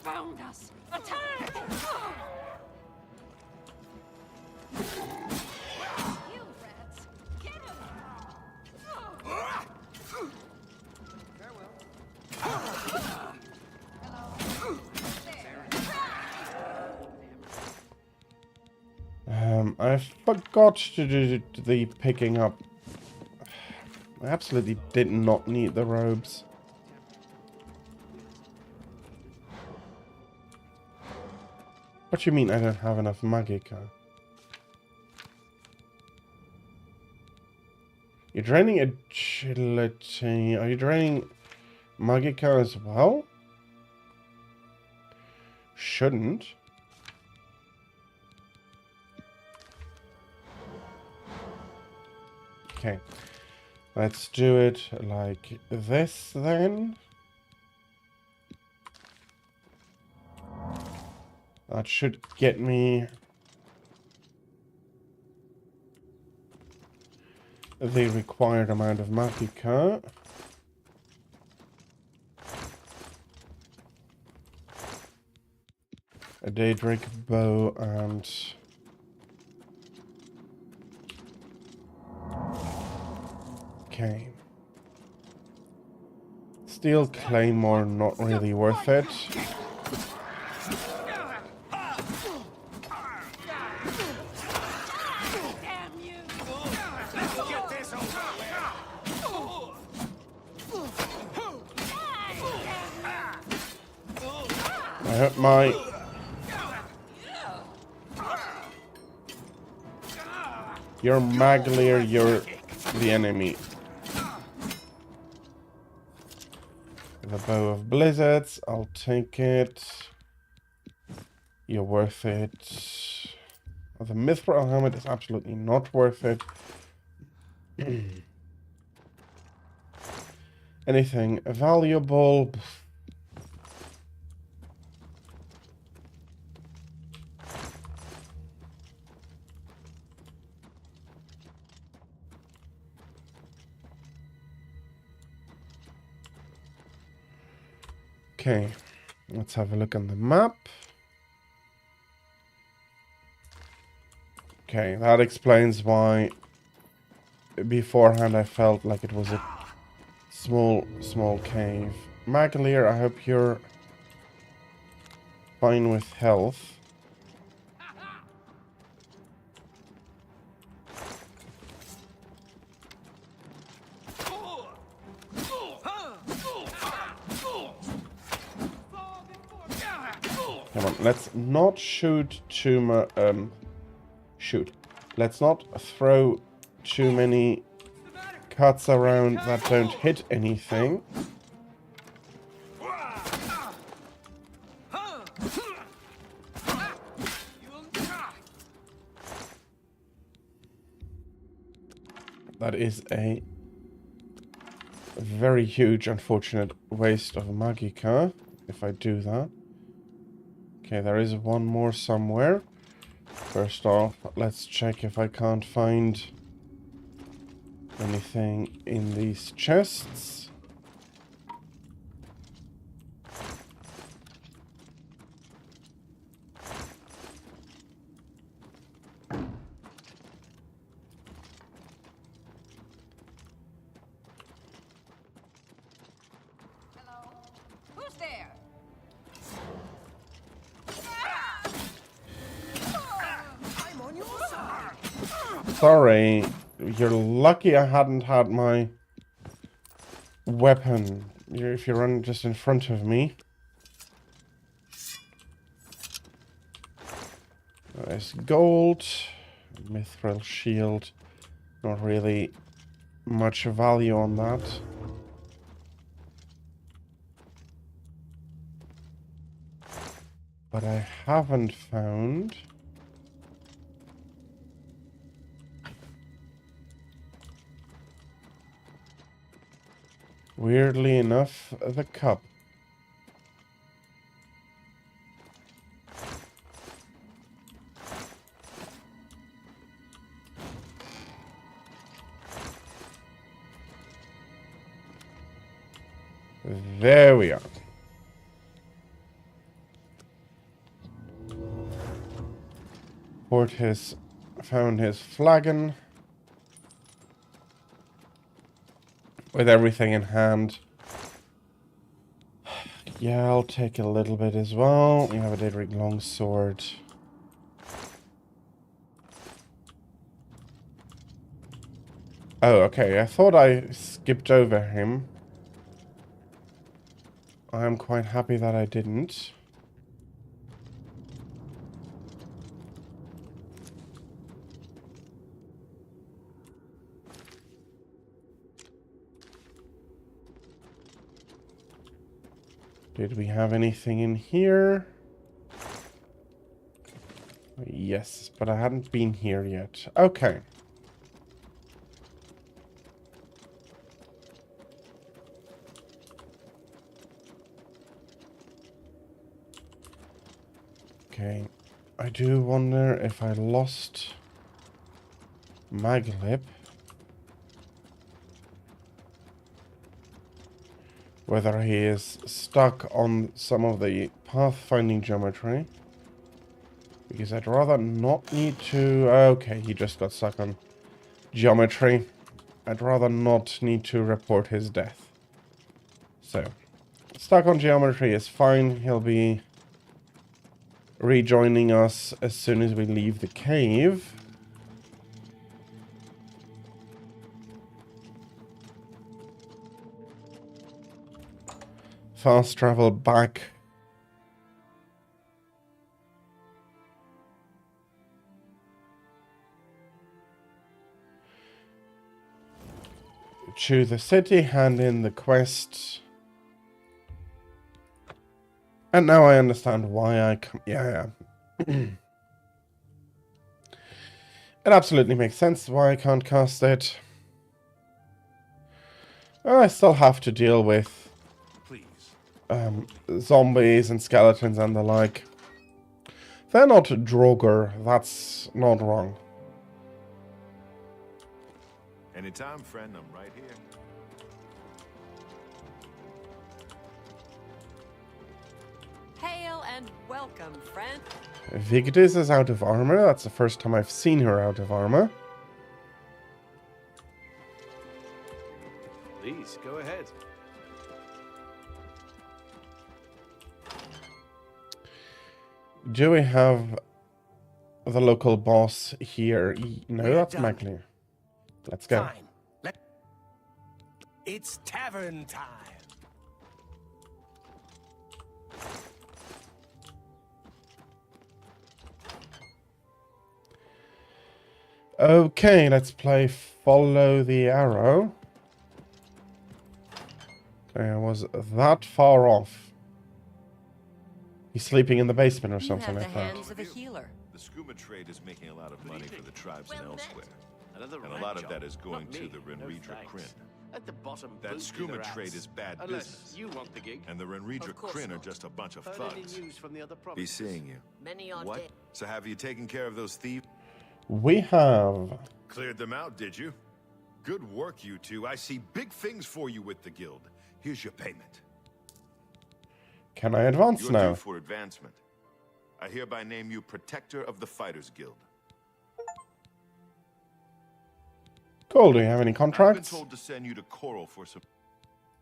Found us! Attack! You rats! Get him! I forgot to do the picking up. I absolutely did not need the robes. What you mean I don't have enough Magica? You're draining agility. Are you draining Magica as well? Shouldn't. Okay. Let's do it like this then. That should get me the required amount of Magica. A Daedric bow and... Okay. Steel Claymore, not really worth it. I hurt my... You're Maglier, you're the enemy. The Bow of Blizzards, I'll take it. You're worth it. The Mithril Helmet is absolutely not worth it. Anything valuable? Okay, let's have a look on the map. Okay, that explains why beforehand I felt like it was a small cave. Magalier, I hope you're fine with health. Come on, let's not shoot too much. Let's not throw too many cuts around that don't hit anything. That is a very huge, unfortunate waste of Magica if I do that. Okay, there is one more somewhere. First off, let's check if I can't find anything in these chests. Hello? Who's there? I'm on your side. Sorry, You're lucky I hadn't had my weapon. If you run just in front of me. There's gold. Mithril shield. Not really much value on that. But I haven't found... Weirdly enough, the cup. There we are. Port has found his flagon. With everything in hand. Yeah, I'll take a little bit as well. We have a Daedric longsword. Oh, okay. I thought I skipped over him. I am quite happy that I didn't. Did we have anything in here? Yes, but I hadn't been here yet. Okay. Okay. I do wonder if I lost Maglip. Whether he is stuck on some of the pathfinding geometry. Because I'd rather not need to... Okay, he just got stuck on geometry. I'd rather not need to report his death. So, stuck on geometry is fine. He'll be rejoining us as soon as we leave the cave. Fast travel back. To the city, hand in the quest. And now I understand why I come. Yeah. It absolutely makes sense why I can't cast it. I still have to deal with zombies and skeletons and the like. They're not Draugr, that's not wrong. Anytime, friend, I'm right here. Hail and welcome, friend. Vigdis is out of armor. That's the first time I've seen her out of armor. Please, go ahead. Do we have the local boss here? No, that's Magli. Let's go. Fine. It's tavern time. Okay, let's play Follow the Arrow. Okay, I was that far off. He's sleeping in the basement or something like that. Hands of a healer. The skooma trade is making a lot of money for the tribes and elsewhere. And a lot of that is going to the Renridra Kryn. At the bottom, That skooma trade is bad business. You want the gig. And the Renridra Kryn are just a bunch of thugs. News from the other Be provinces. seeing you. Many are What? dead. So have you taken care of those thieves? We have... Cleared them out, did you? Good work, you two. I see big things for you with the guild. Here's your payment. Can I advance You're now? due for advancement. I hereby name you Protector of the Fighters Guild. Cool, do you have any I've been contracts? told to send you to Coral for some...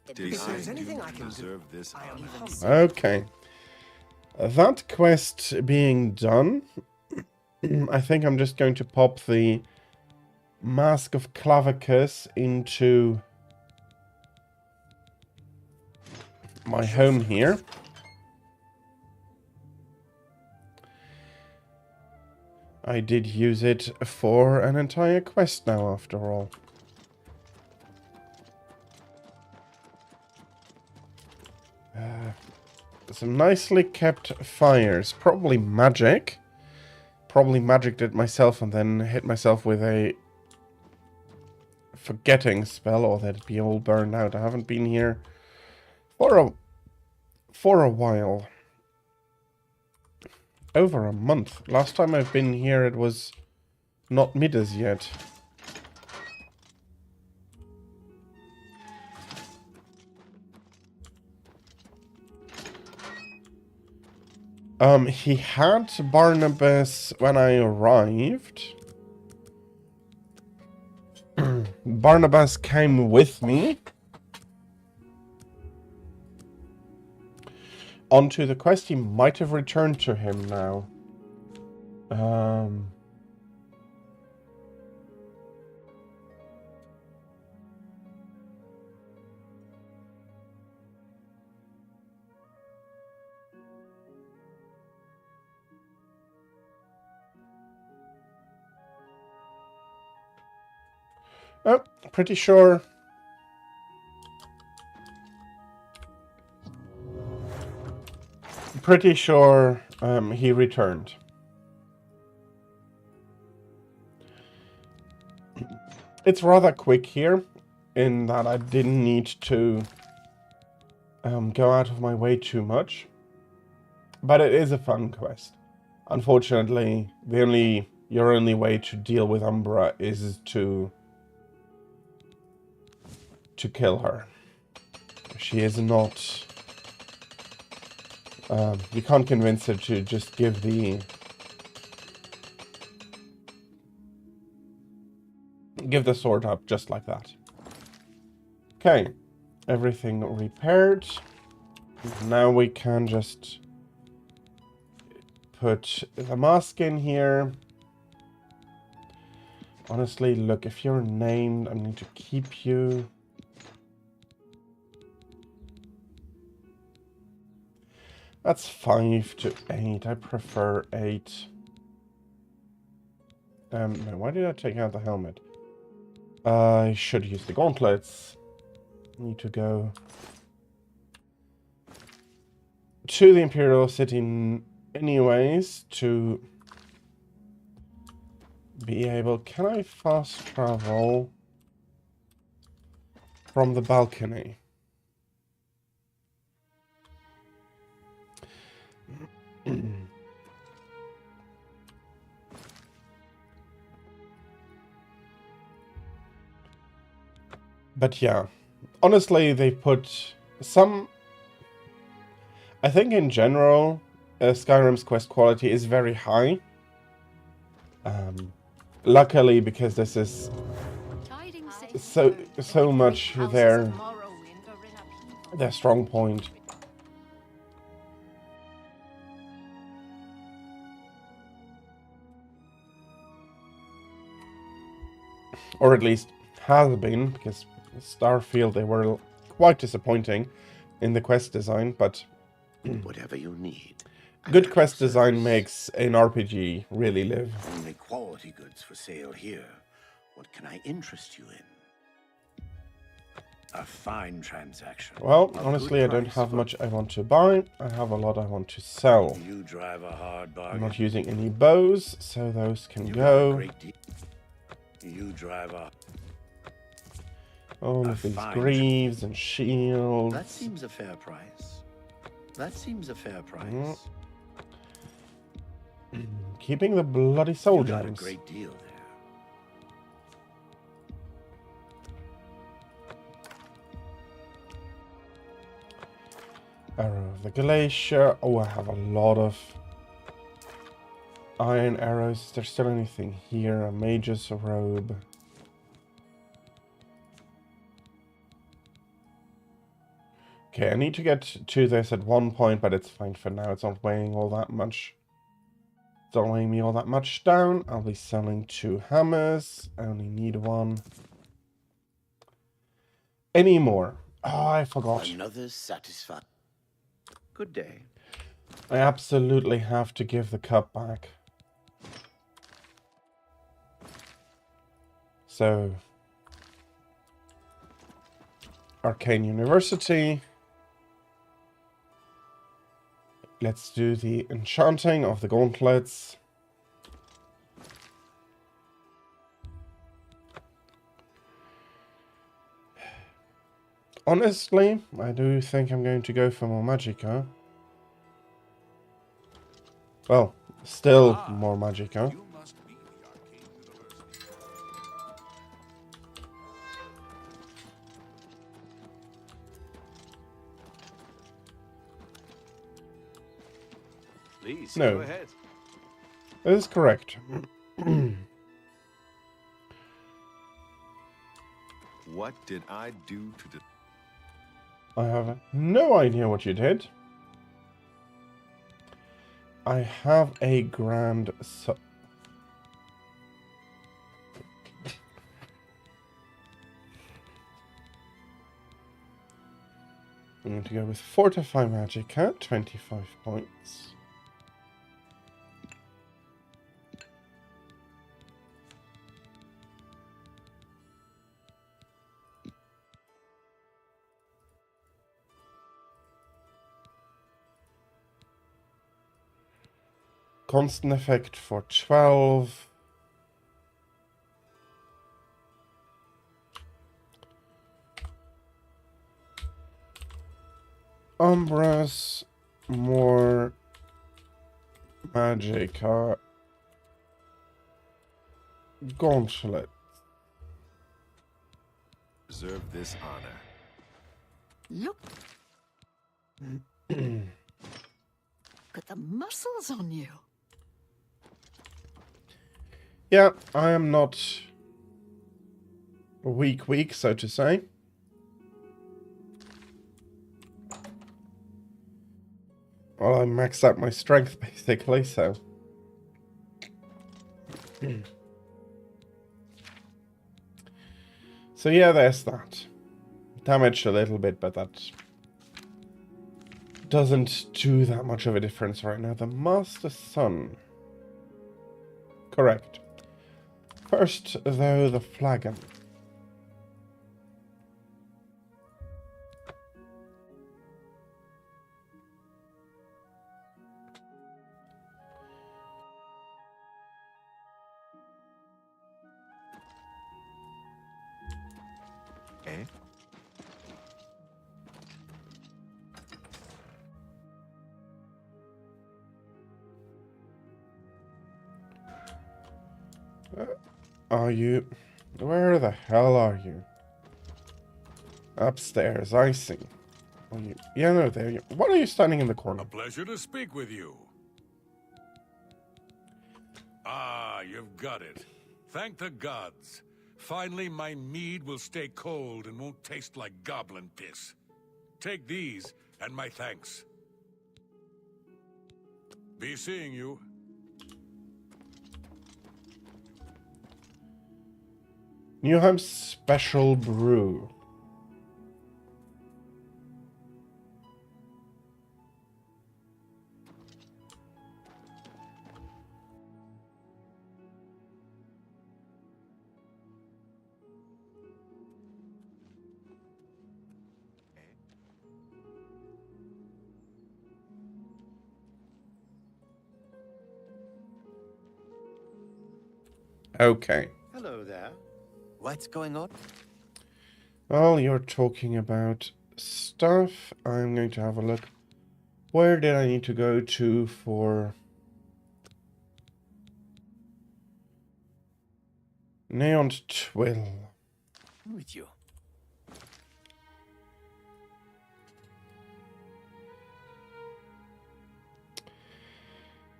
If there's anything I can deserve this I am honor. humble. Okay. That quest being done, I think I'm just going to pop the Mask of Clavicus into my home here. I did use it for an entire quest now, after all. Some nicely kept fires. Probably magic. Probably magicked it myself and then hit myself with a forgetting spell, or that'd be all burned out. I haven't been here for a while. Over a month. Last time I've been here it was not mid as yet. He had Barnabas when I arrived. Barnabas came with me onto the quest. He might have returned to him now. Oh, pretty sure. Pretty sure he returned. It's rather quick here, in that I didn't need to go out of my way too much. But it is a fun quest. Unfortunately, your only way to deal with Umbra is to kill her. She is not... you can't convince her to just give the sword up just like that. Okay, everything repaired. Now we can just put the mask in here. Honestly, look, if you're named, I need to keep you. That's 5 to 8. I prefer 8. No, why did I take out the helmet? I should use the gauntlets. Need to go to the Imperial City anyways to be able... Can I fast travel from the balcony? But yeah, honestly, they put some... I think in general, Skyrim's quest quality is very high. Luckily, because this is so much their strong point. Or at least has been, because Starfield, they were quite disappointing in the quest design, but whatever you need. Good quest design makes an RPG really live. Only quality goods for sale here. What can I interest you in? A fine transaction. Well, honestly, I don't have much I want to buy. I have a lot I want to sell. You drive a hard bargain. I'm not using any bows, so those can go. You drive a... All of these greaves and shields. That seems a fair price. That seems a fair price. Keeping the bloody soul You got gems. a great deal there. Arrow of the Glacier. Oh, I have a lot of iron arrows. Is there still anything here? A mage's robe. Okay, I need to get to this at one point, but it's fine for now. It's not weighing all that much. Don't lay me all that much down. I'll be selling 2 hammers. I only need 1. Any more? Oh, I forgot. Another satisfied. Good day. I absolutely have to give the cup back. So, Arcane University. Let's do the enchanting of the gauntlets. Honestly, I do think I'm going to go for more magicka. Well, still more magicka. You must be the Arcane University. Please, No. go ahead. That is correct. What did I do to I have no idea what you did. I have a grand I'm going to go with Fortify Magicka, 25 points. Constant effect for 12. Umbras, more magicka. Gauntlet. deserve this honor? Look. Look at the muscles on you. Yeah, I am not weak, so to say. Well, I maxed out my strength, basically, so... So yeah, there's that. Damaged a little bit, but that doesn't do that much of a difference right now. The Master Sun. Correct. First, though, the flagon. Eh? Are you? Where the hell are you? Upstairs, I see. Are you? Yeah, no, there you. What are you standing in the corner? A pleasure to speak with you. Ah, you've got it. Thank the gods. Finally, my mead will stay cold and won't taste like goblin piss. Take these, and my thanks. Be seeing you. Newham's Special Brew. Okay. Hello there. What's going on? Well, you're talking about stuff. I'm going to have a look. Where did I need to go to for Neon Twill? With you.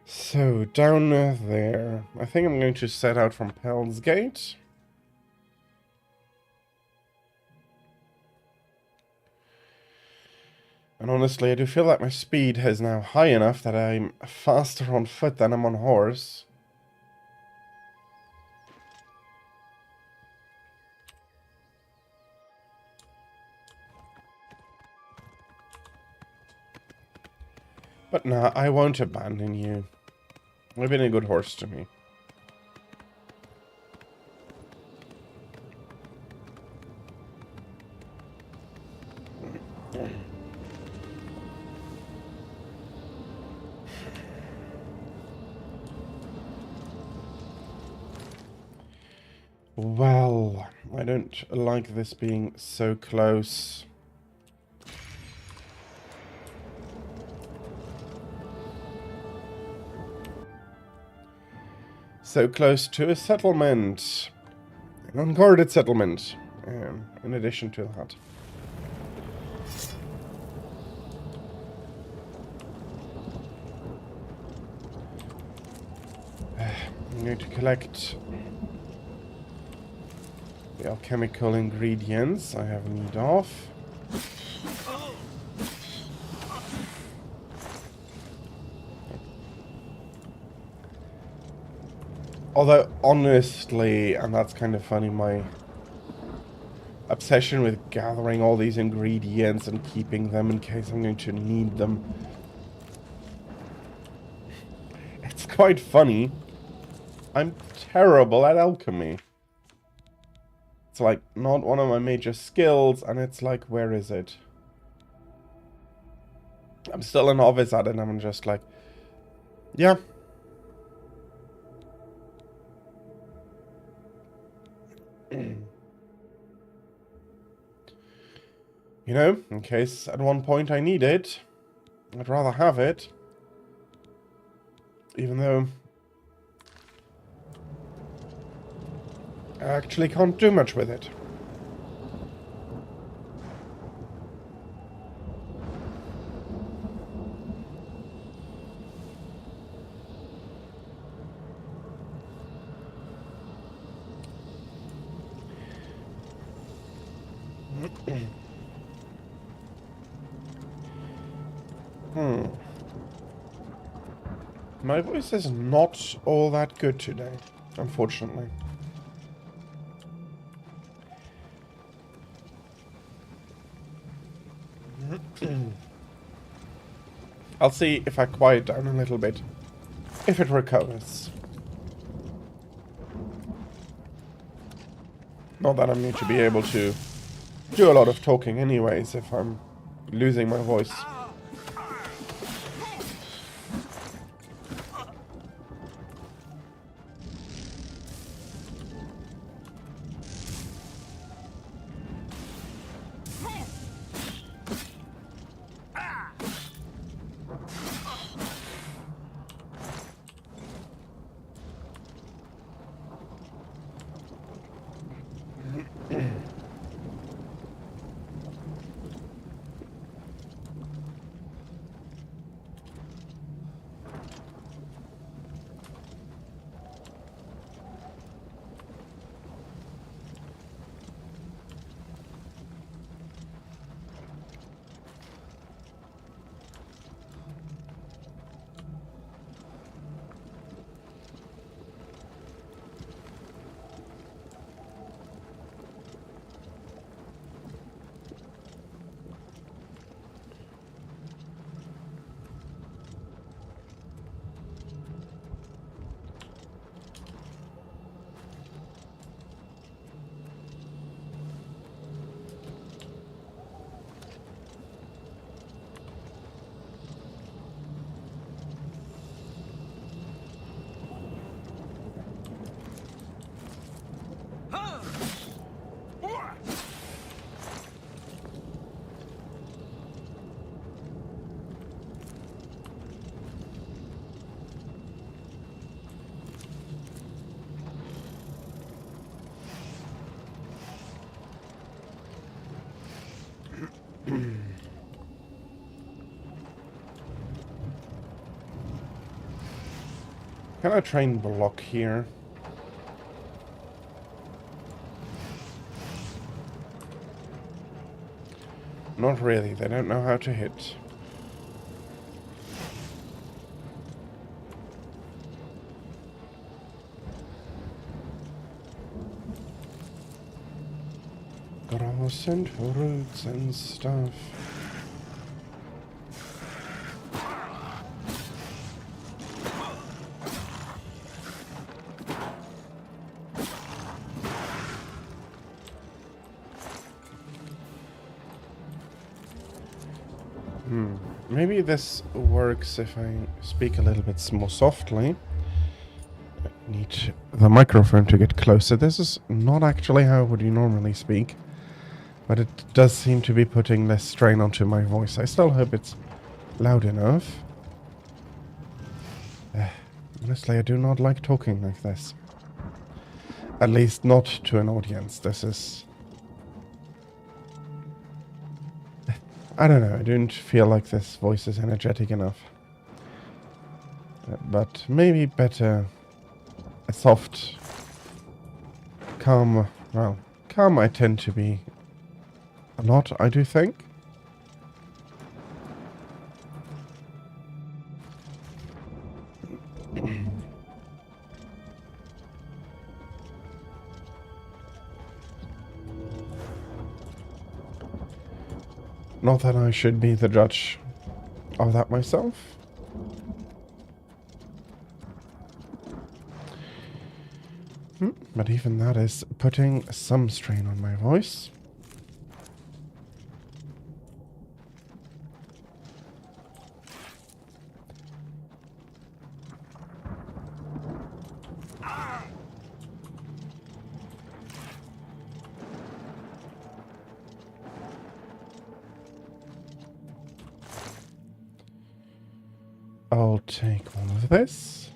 So, down there. I think I'm going to set out from Pell's Gate. And honestly, I do feel like my speed is now high enough that I'm faster on foot than I'm on horse. But nah, I won't abandon you. You've been a good horse to me. Well, I don't like this being so close. So close to a settlement. An unguarded settlement. In addition to that. I'm going to collect the alchemical ingredients I have need of. Although, honestly, and that's kind of funny, my obsession with gathering all these ingredients and keeping them in case I'm going to need them. It's quite funny. I'm terrible at alchemy. It's like not one of my major skills, and it's like, where is it? I'm still a novice at it, and I'm just like, yeah. You know, in case at one point I need it, I'd rather have it. Even though I actually can't do much with it. My voice is not all that good today, unfortunately. I'll see if I quiet down a little bit, if it recovers. Not that I'm going to be able to do a lot of talking anyways if I'm losing my voice. Can I train block here? I'm not really. They don't know how to hit. Grass and roots and stuff. Maybe this works if I speak a little bit more softly. I need the microphone to get closer. This is not actually how would you normally speak, but it does seem to be putting less strain onto my voice. I still hope it's loud enough. Honestly, I do not like talking like this. At least not to an audience. This is... I don't know, I don't feel like this voice is energetic enough. But maybe better a soft, calm, well, calm I tend to be a lot, I do think. Not that I should be the judge of that myself. But even that is putting some strain on my voice. I'll take one of this.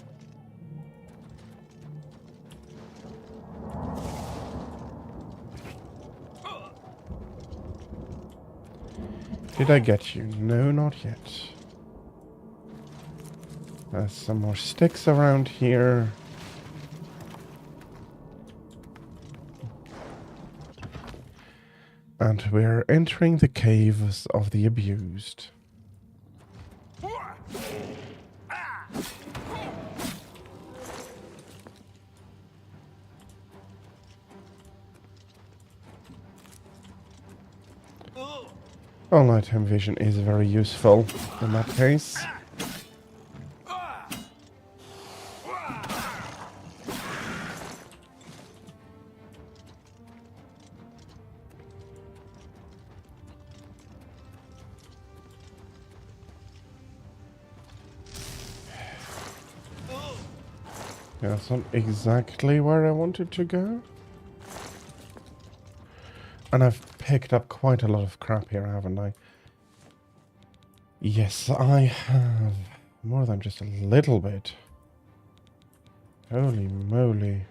Did I get you? No, not yet. There's some more sticks around here. And we're entering the caves of the abused. Well, nighttime vision is very useful in that case. Yeah, that's not exactly where I wanted to go. And I've picked up quite a lot of crap here, haven't I? Yes, I have. More than just a little bit. Holy moly.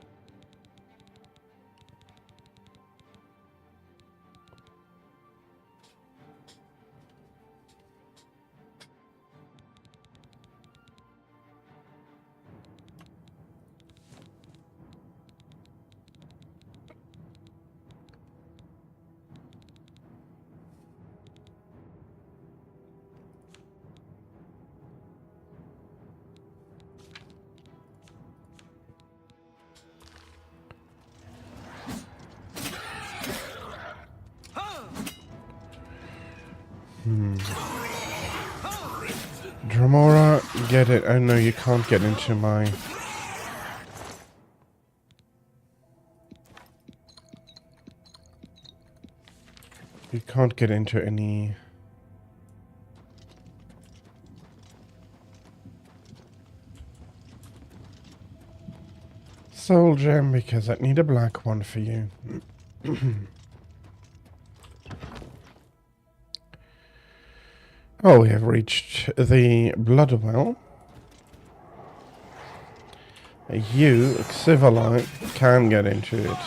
Dramora, get it. Oh no, you can't get into my... You can't get into any... Soul gem, because I need a black one for you. Oh, we have reached the blood well. You, Civilite, can get into it.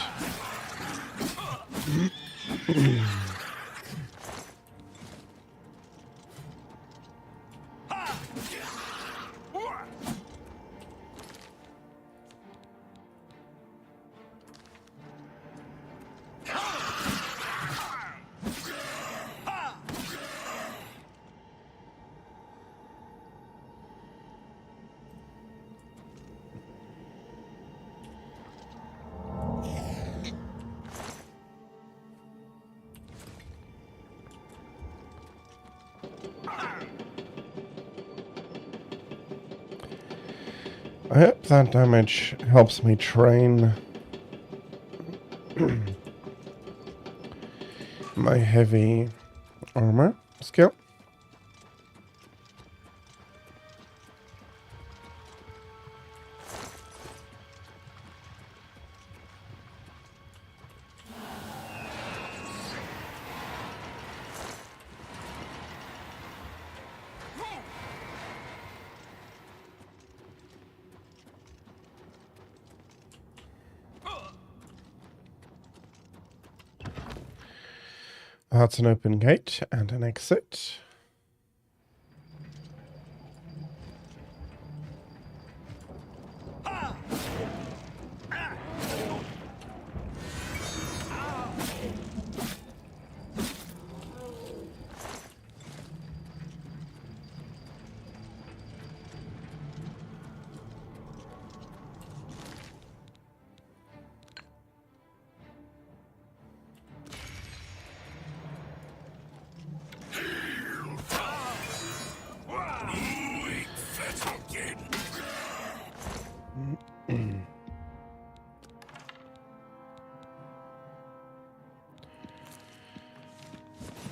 I hope that damage helps me train my heavy armor skill. That's an open gate and an exit.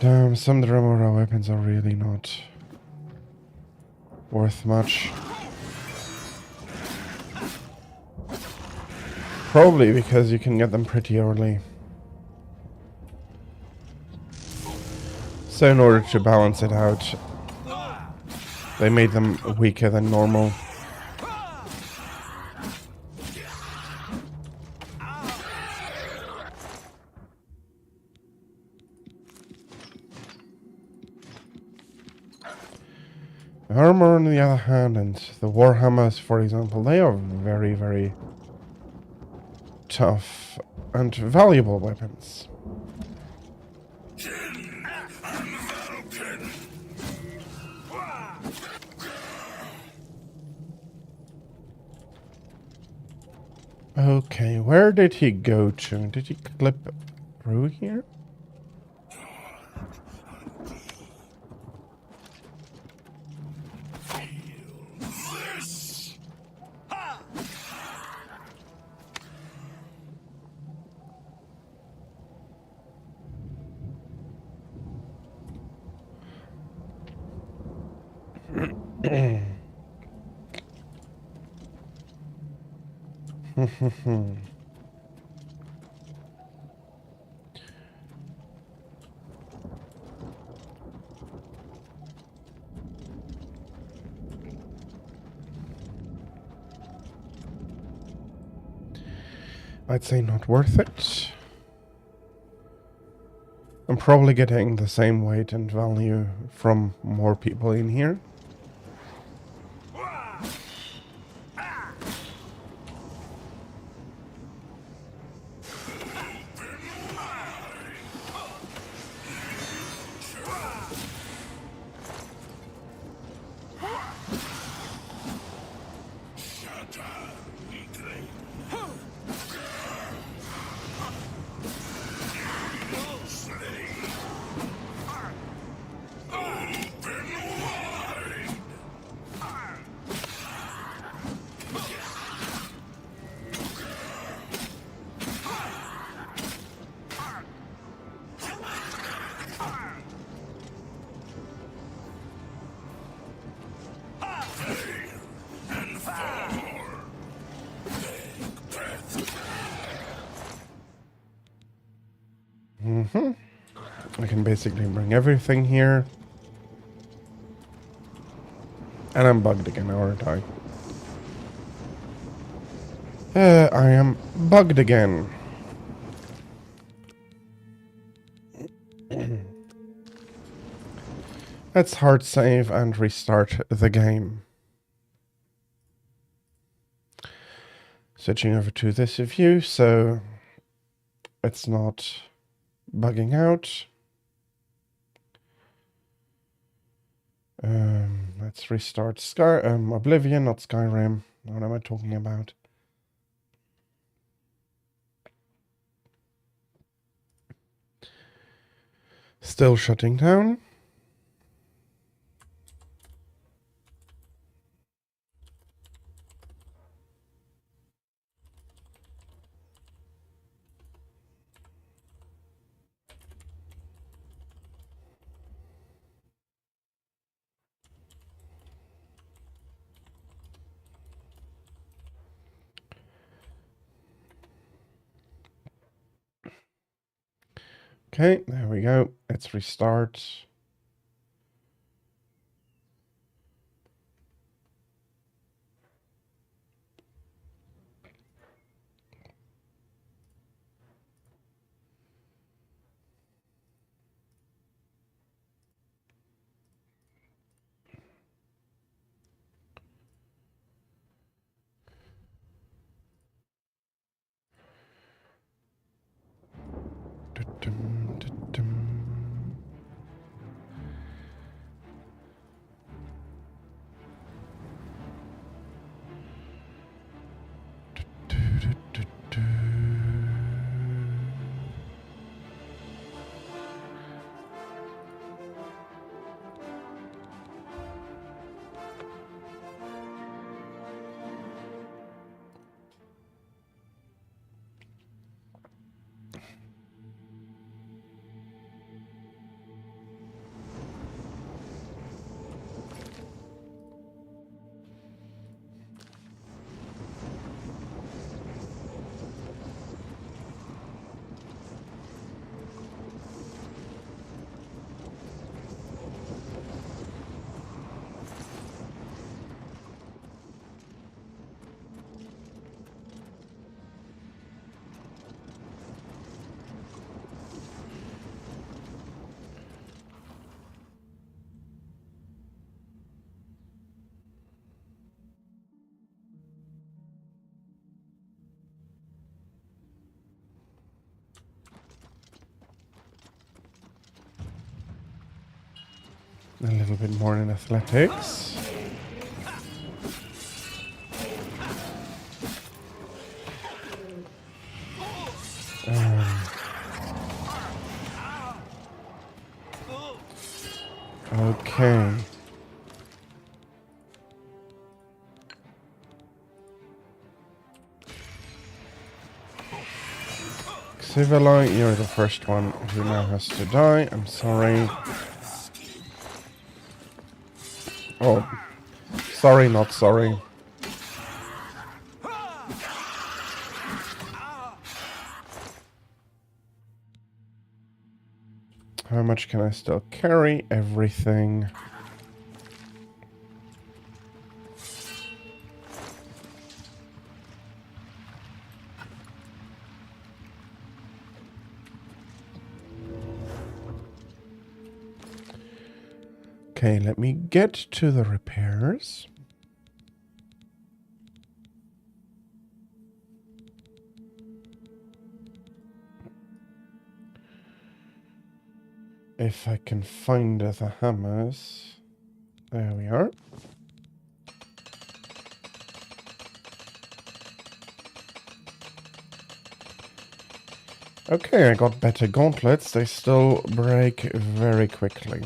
Damn, some Dremora weapons are really not worth much. Probably because you can get them pretty early. So in order to balance it out, they made them weaker than normal. Armor, on the other hand, and the Warhammers, for example, they are very, very tough and valuable weapons. Okay, where did he go to? Did he clip through here? I'd say not worth it. I'm probably getting the same weight and value from more people in here. I can basically bring everything here. And I'm bugged again, aren't I? I am bugged again. Let's hard save and restart the game. Switching over to this view so it's not bugging out. Let's restart Oblivion, not Skyrim. What am I talking about? Still shutting down. Okay, there we go. Let's restart. A little bit more in athletics. Okay. Civilite, you're the first one who now has to die. I'm sorry. Oh. Sorry, not sorry. How much can I still carry? Everything. Okay, let me get to the repairs. If I can find the hammers. There we are. Okay, I got better gauntlets. They still break very quickly.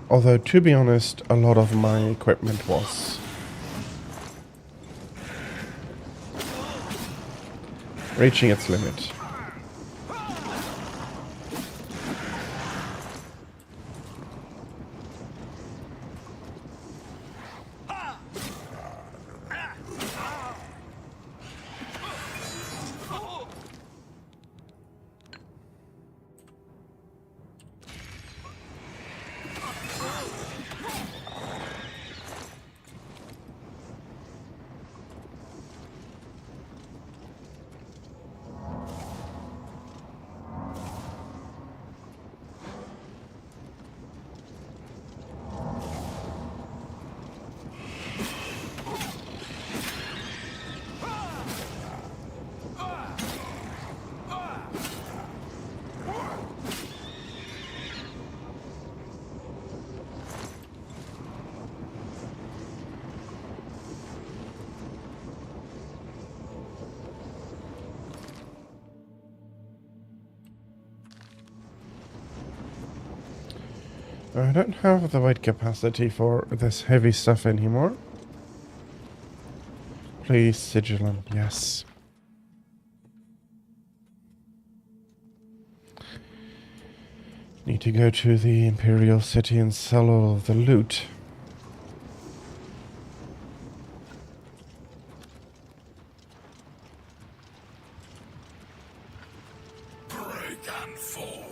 Although, to be honest, a lot of my equipment was reaching its limit. I don't have the weight capacity for this heavy stuff anymore. Please, Sigilant, yes. Need to go to the Imperial City and sell all of the loot. Break and fall.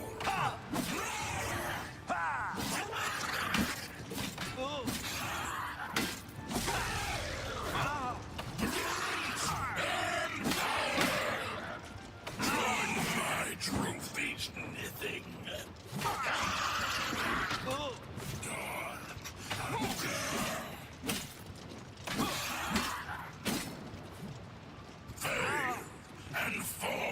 My trophies nothing. Fail and fall.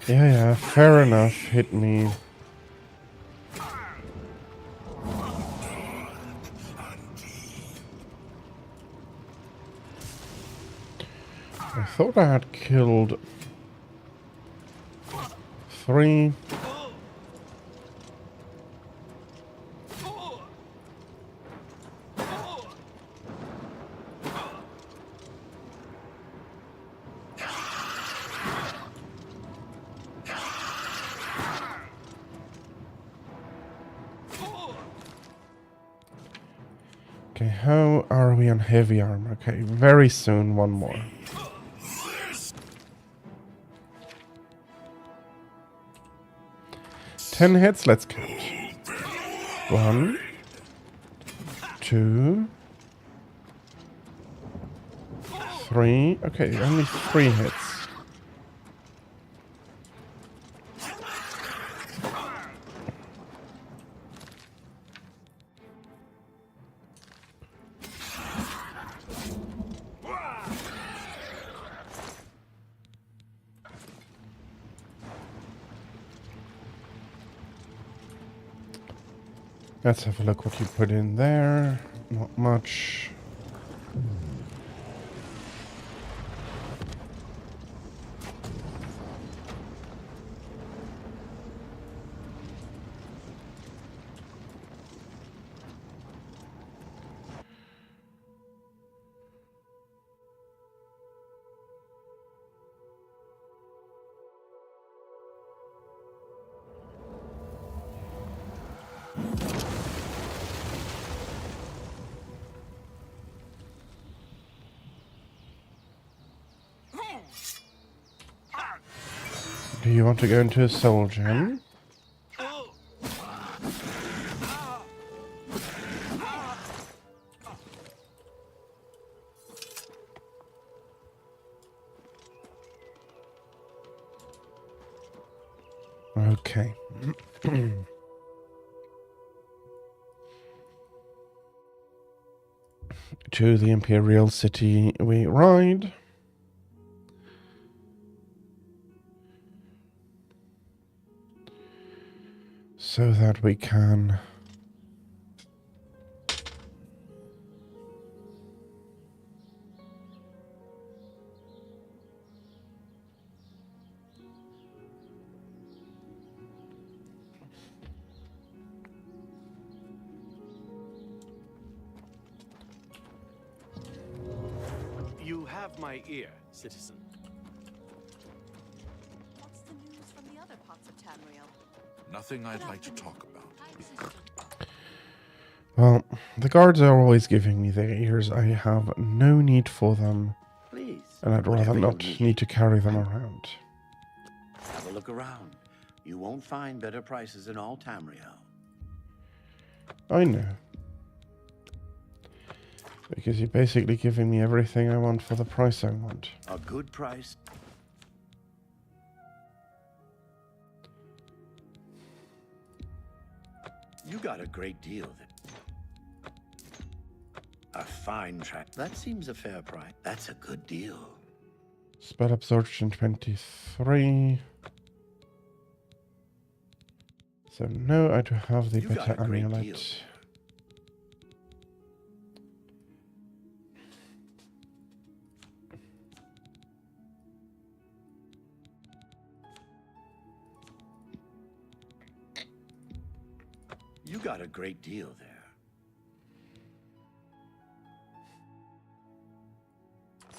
Yeah, fair enough. Hit me. I thought I had killed 3. Okay, how are we on heavy armor? Okay, very soon, one more. 10 hits, let's count. 1, 2, 3. Okay, only 3 hits. Let's have a look what you put in there. Not much. Do you want to go into a soul gem? Okay. To the Imperial City we ride. So that we can You have my ear, citizen. What's the news from the other parts of Tamriel? Nothing I'd like to talk about. Well, the guards are always giving me their ears. I have no need for them. Please. And I'd rather whatever you not need to carry them around. Have a look around. You won't find better prices in all Tamriel. I know. Because you're basically giving me everything I want for the price I want. A good price. You got a great deal there. A fine track. That seems a fair price. That's a good deal. Spell absorption 23. So no, I do have the You got better a great amulet. deal. You got a great deal there.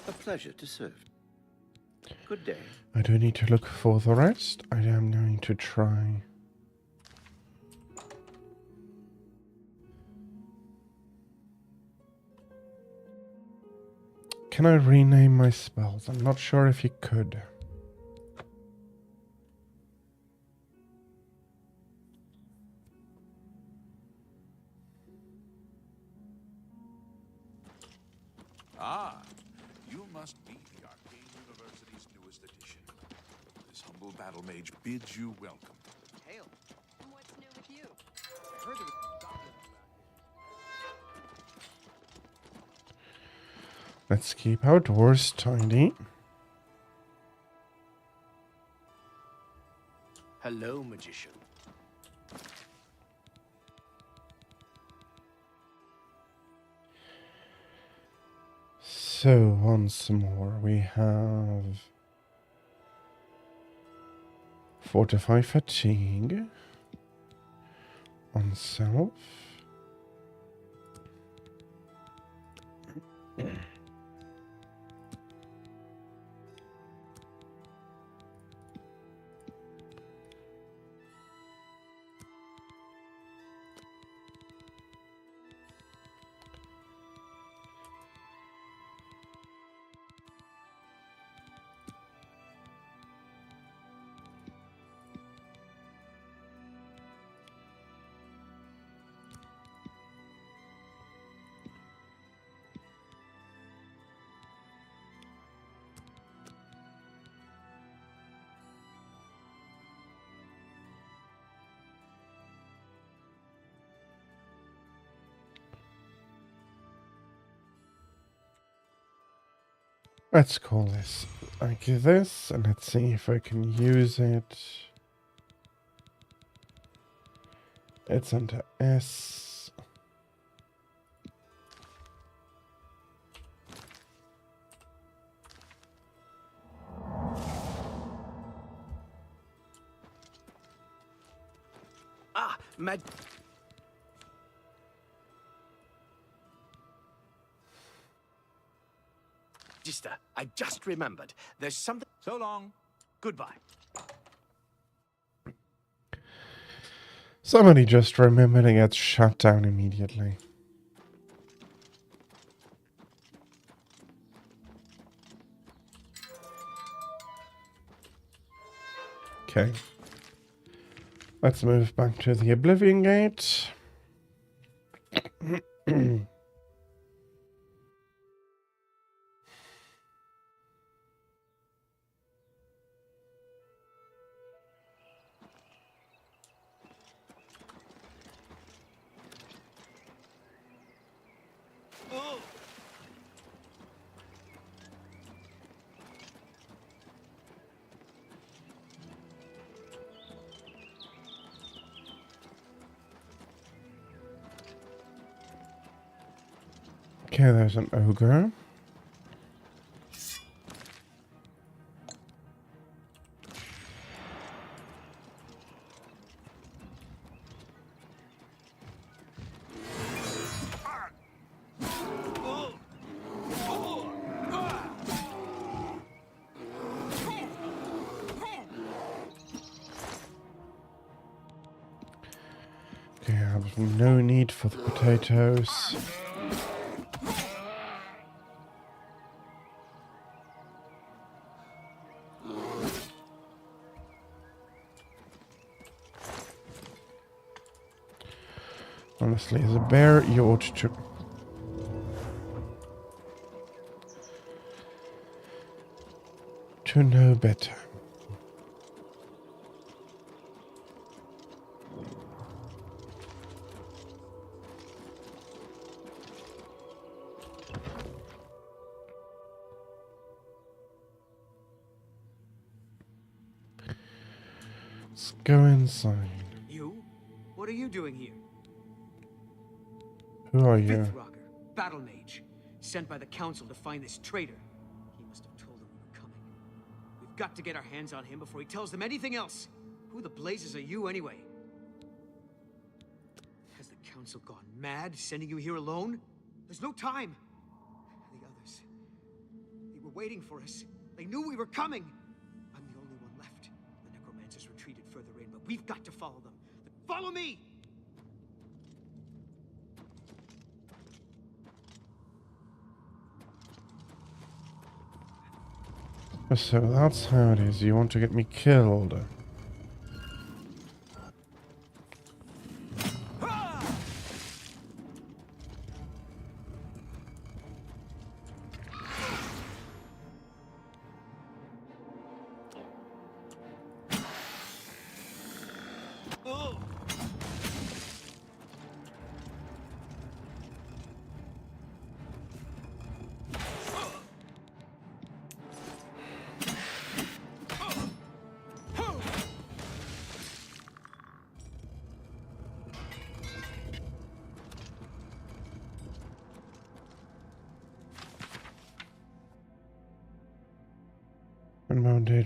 A pleasure to serve. Good day. I do need to look for the rest. I am going to try. Can I rename my spells? I'm not sure if you could. Ah, you must be the Arcane University's newest addition. This humble battle mage bids you welcome. Hail. And what's new with you? I heard there was a goblin around here. Let's keep our doors tidy. Hello, magician. So, once more, we have Fortify Fatigue on self. Let's call this like this, and let's see if I can use it. It's under S. Ah, Magister, I just remembered. There's something... So long. Goodbye. Somebody just remembered and gets shut down immediately. Okay. Let's move back to the Oblivion Gate. Okay, there's an ogre. Okay, I have no need for the potatoes. Honestly, as a bear, you ought to know better. Let's go inside. You? what are you doing here? Who are you? Fifth Rocker, battle mage, sent by the council to find this traitor. He must have told them we were coming. We've got to get our hands on him before he tells them anything else. Who the blazes are you, anyway? Has the council gone mad, sending you here alone? There's no time. The others, they were waiting for us. They knew we were coming. I'm the only one left. The necromancers retreated further in, but we've got to follow them. Follow me! So that's how it is. You want to get me killed.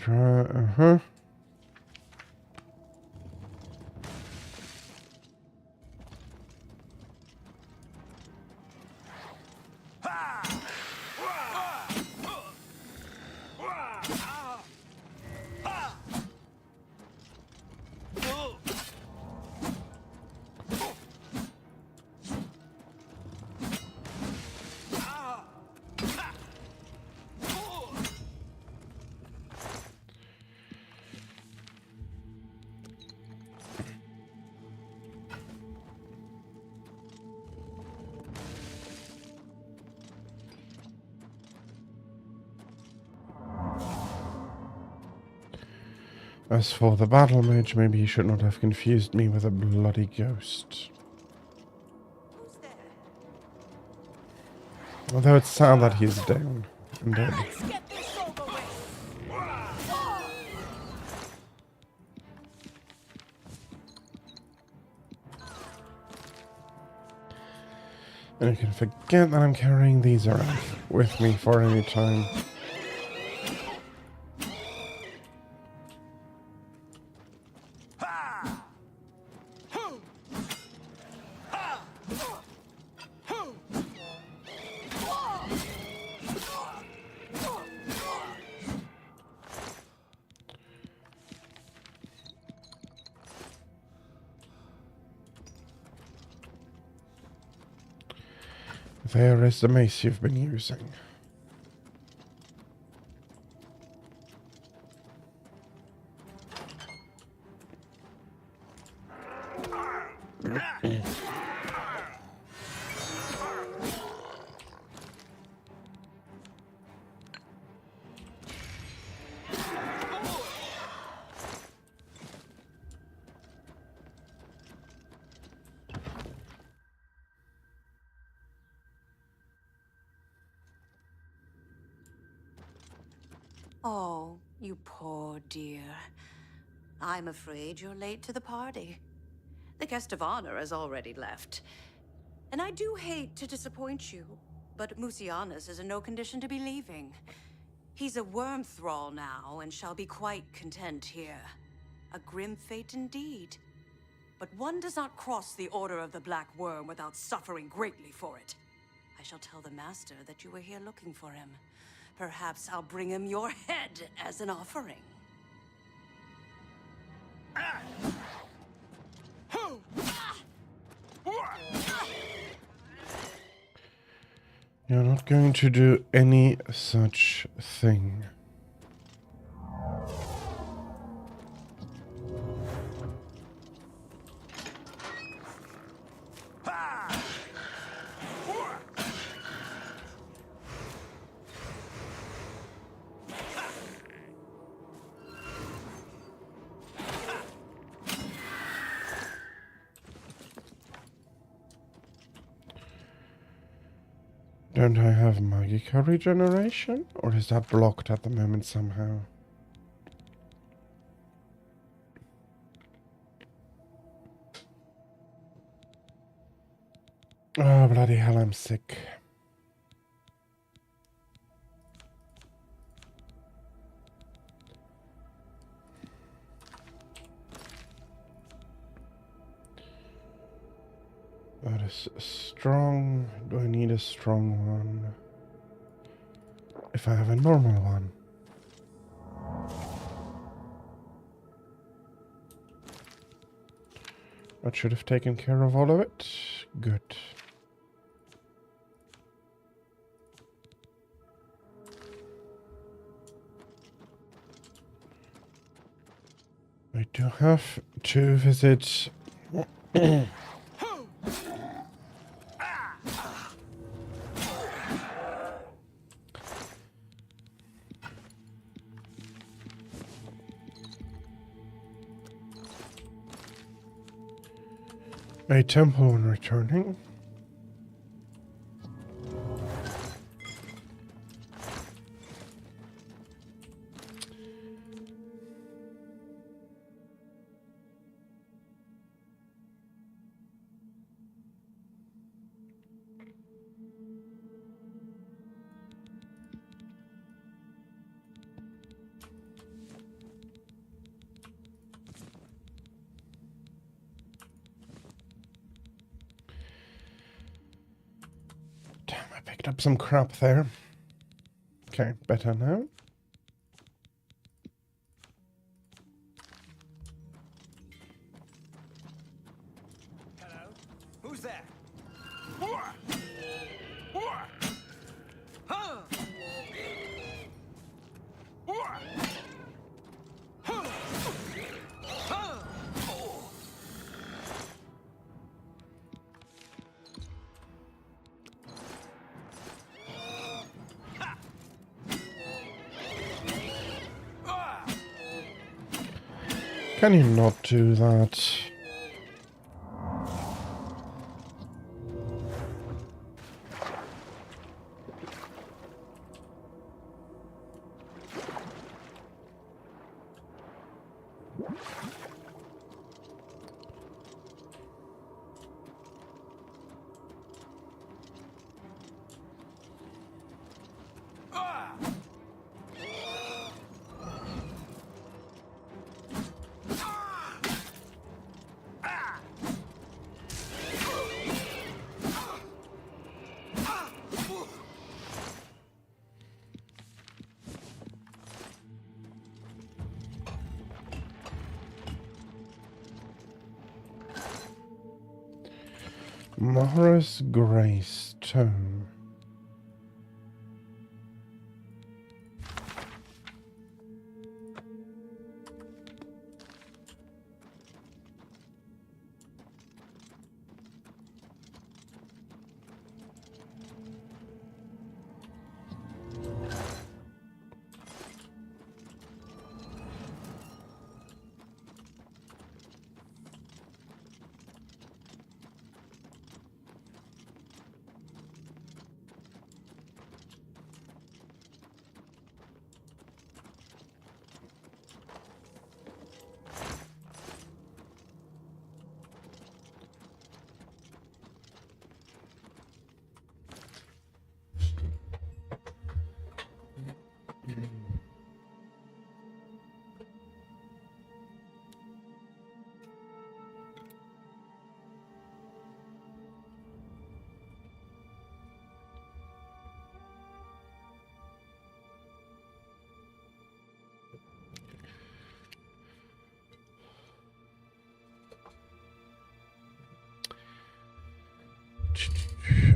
Uh-huh. As for the battle mage, maybe he should not have confused me with a bloody ghost. Although it's sad that he's down and dead. And you can forget that I'm carrying these around with me for any time. There is the mace you've been using. Oh, you poor dear. I'm afraid you're late to the party. The guest of honor has already left. And I do hate to disappoint you, but Musianus is in no condition to be leaving. He's a worm thrall now, and shall be quite content here. A grim fate indeed. But one does not cross the Order of the Black Worm without suffering greatly for it. I shall tell the Master that you were here looking for him. Perhaps I'll bring him your head as an offering. You're not going to do any such thing. Don't I have Magica regeneration? Or is that blocked at the moment somehow? Oh, bloody hell, I'm sick. That is strong. Do I need a strong one? If I have a normal one. That should have taken care of all of it. Good. I do have to visit... a temple when returning. Damn, I picked up some crap there. Okay, better now. Hello? Who's there? Can you not do that? Morris Greystone.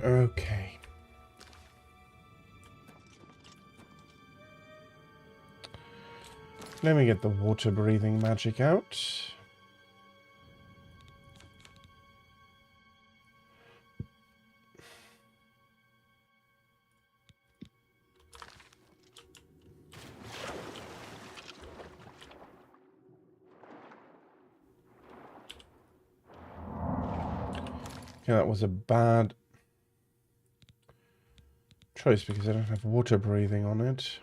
Okay. Let me get the water breathing magic out. Yeah, that was a bad choice because I don't have water breathing on it.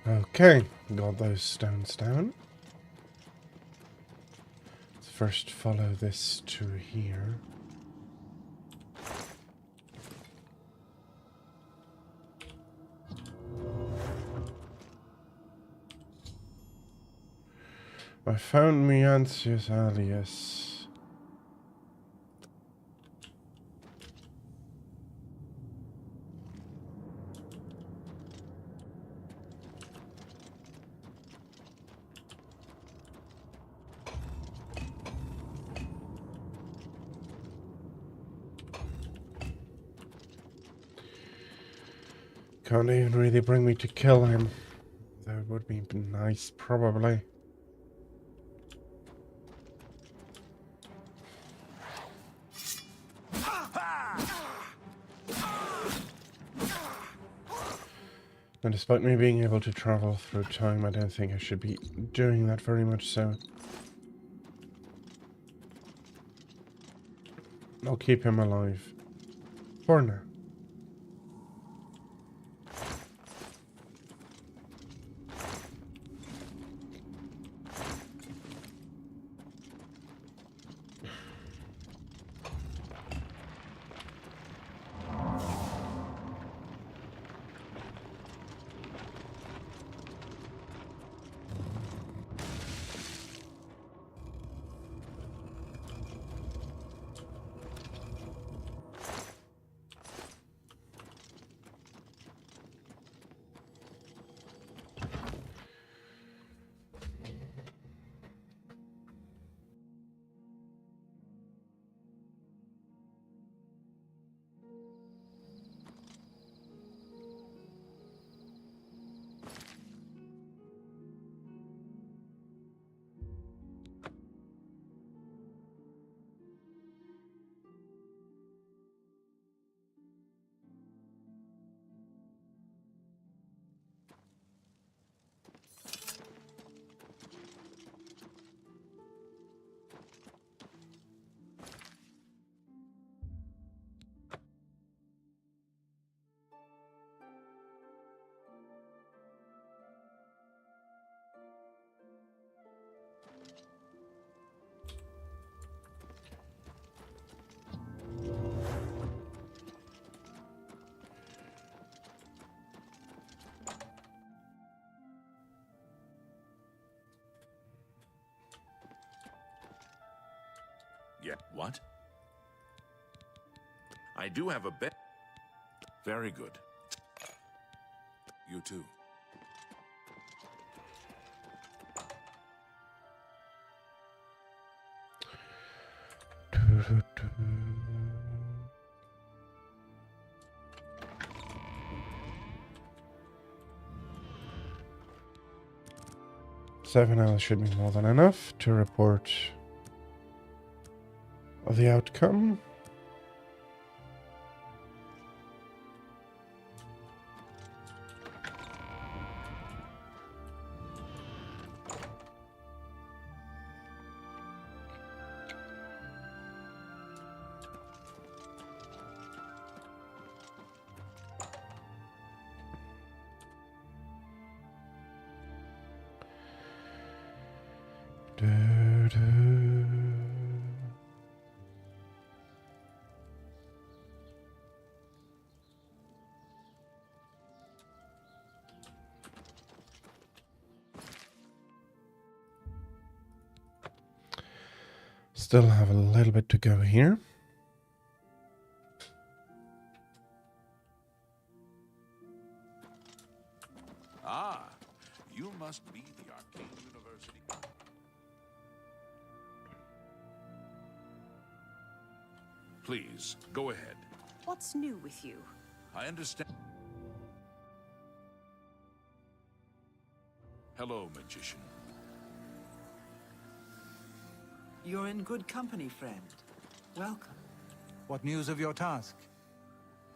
Okay, got those stones down. Let's first follow this to here. I found Miancius alias. Can't even really bring me to kill him. That would be nice, probably. And despite me being able to travel through time, I don't think I should be doing that very much so. I'll keep him alive. For now. Yeah, what? I do have a bet. Very good. You too. Seven hours should be more than enough to report the outcome. Still have a little bit to go here. Ah, you must be the Arcane University. Please, go ahead. What's new with you? I understand. Hello, magician. You're in good company, friend. Welcome. What news of your task?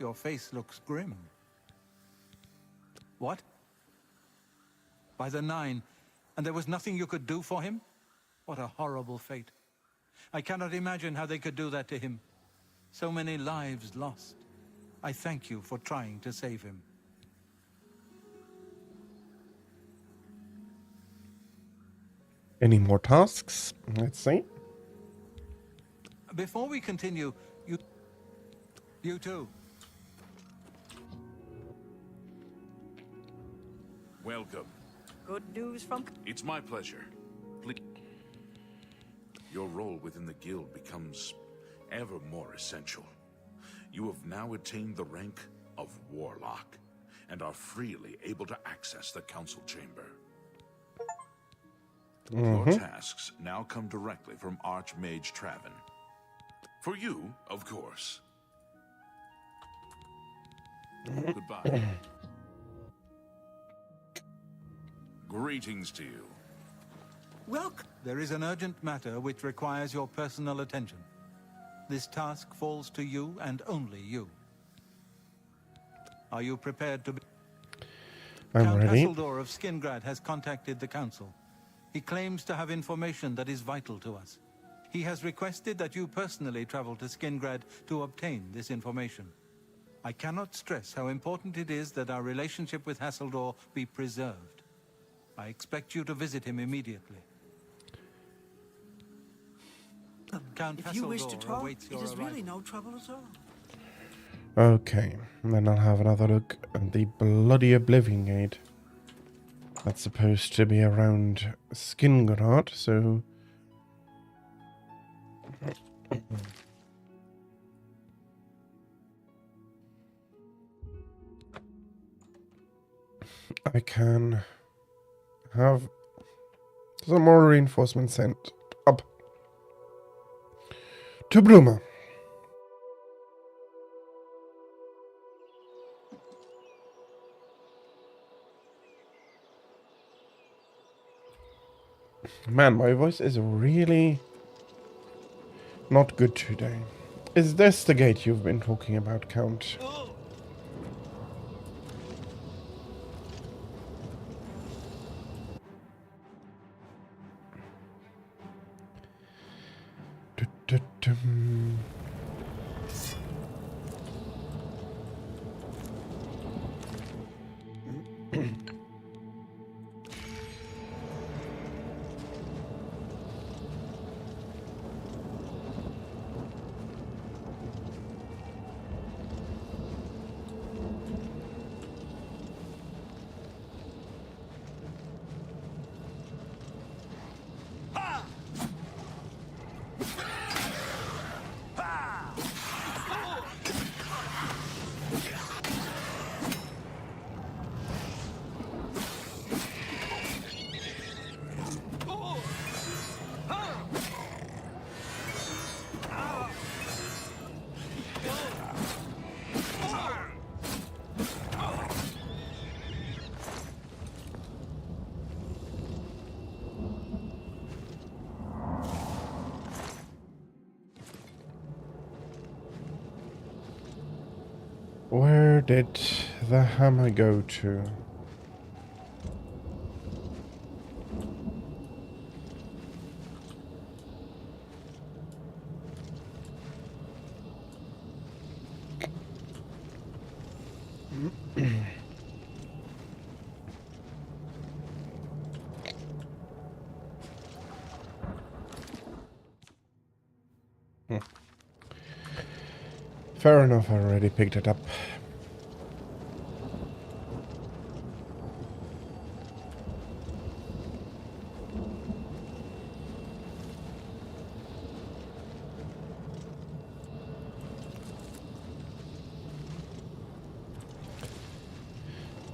Your face looks grim. What? By the Nine, and there was nothing you could do for him? What a horrible fate. I cannot imagine how they could do that to him. So many lives lost. I thank you for trying to save him. Any more tasks? Let's see. Before we continue, you too. Welcome. Good news from... It's my pleasure. Please. Your role within the guild becomes ever more essential. You have now attained the rank of Warlock, and are freely able to access the council chamber. Your tasks now come directly from Archmage Traven. For you, of course. Goodbye. Greetings to you. Welcome. There is an urgent matter which requires your personal attention. This task falls to you and only you. Are you prepared to be... I'm ready. Count Hasseldor of Skingrad has contacted the council. He claims to have information that is vital to us. He has requested that you personally travel to Skingrad to obtain this information. I cannot stress how important it is that our relationship with Hasseldor be preserved. I expect you to visit him immediately. Count If you wish to Hasseldor talk, awaits it your is arrival. really no trouble at all. Okay, and then I'll have another look at the bloody Oblivion Gate. That's supposed to be around Skingrad, so... I can have some more reinforcements sent up to Bruma. Man, my voice is really not good today. Is this the gate you've been talking about, Count? Du-du-dum. Where did the hammer go to? Fair enough, I already picked it up.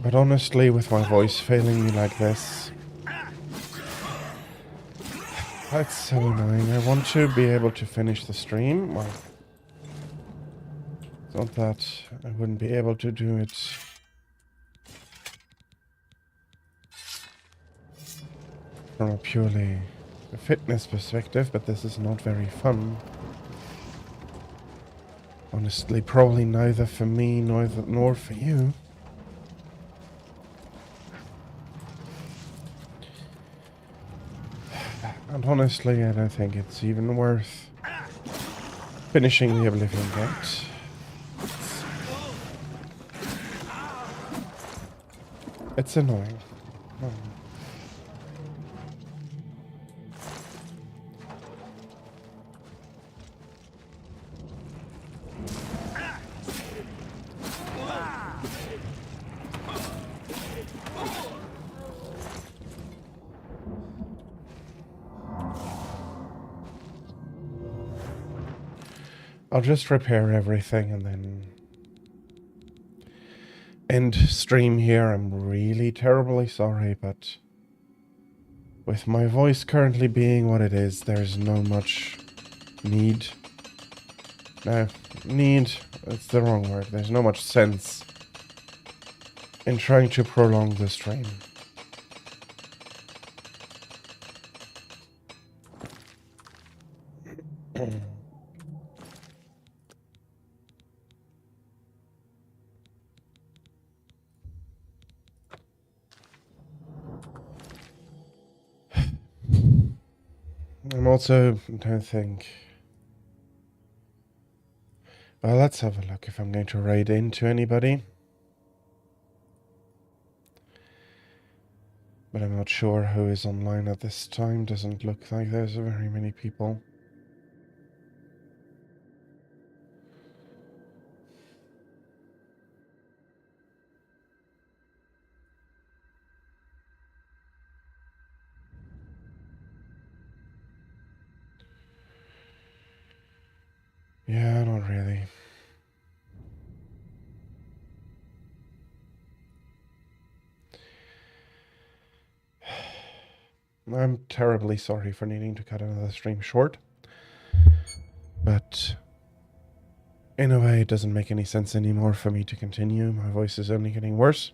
But honestly, with my voice failing me like this, that's so annoying. I want to be able to finish the stream. Well, it's not that I wouldn't be able to do it. From a purely fitness perspective, but this is not very fun. Honestly, probably neither for me nor for you. And honestly, I don't think it's even worth finishing the Oblivion Gate. It's annoying. I'll just repair everything and then end stream here. I'm really terribly sorry, but with my voice currently being what it is, there's no much need. No, need, it's the wrong word. There's no much sense in trying to prolong the stream. I'm also, don't think... Well, let's have a look if I'm going to raid into anybody. But I'm not sure who is online at this time. Doesn't look like there's very many people. Yeah, not really. I'm terribly sorry for needing to cut another stream short. But in a way, it doesn't make any sense anymore for me to continue. My voice is only getting worse.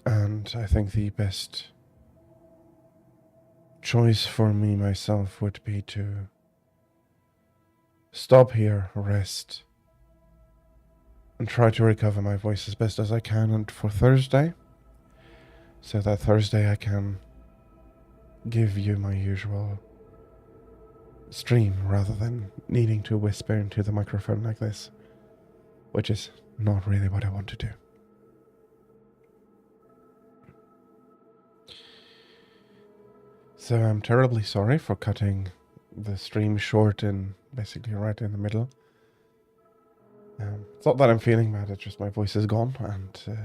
And I think the best choice for me myself would be to stop here, rest, and try to recover my voice as best as I can and for Thursday. So that Thursday I can give you my usual stream rather than needing to whisper into the microphone like this, which is not really what I want to do. So I'm terribly sorry for cutting the stream short and basically right in the middle. It's not that I'm feeling bad, it's just my voice is gone and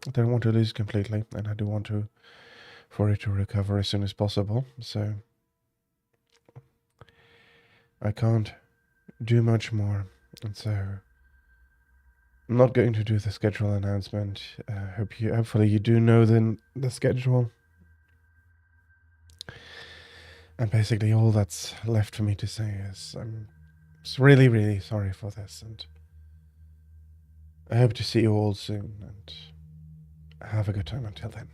I don't want to lose completely, and I do want for it to recover as soon as possible, so I can't do much more, and so I'm not going to do the schedule announcement. Hopefully you do know the schedule. And basically all that's left for me to say is I'm just really, really sorry for this, and I hope to see you all soon, and have a good time until then.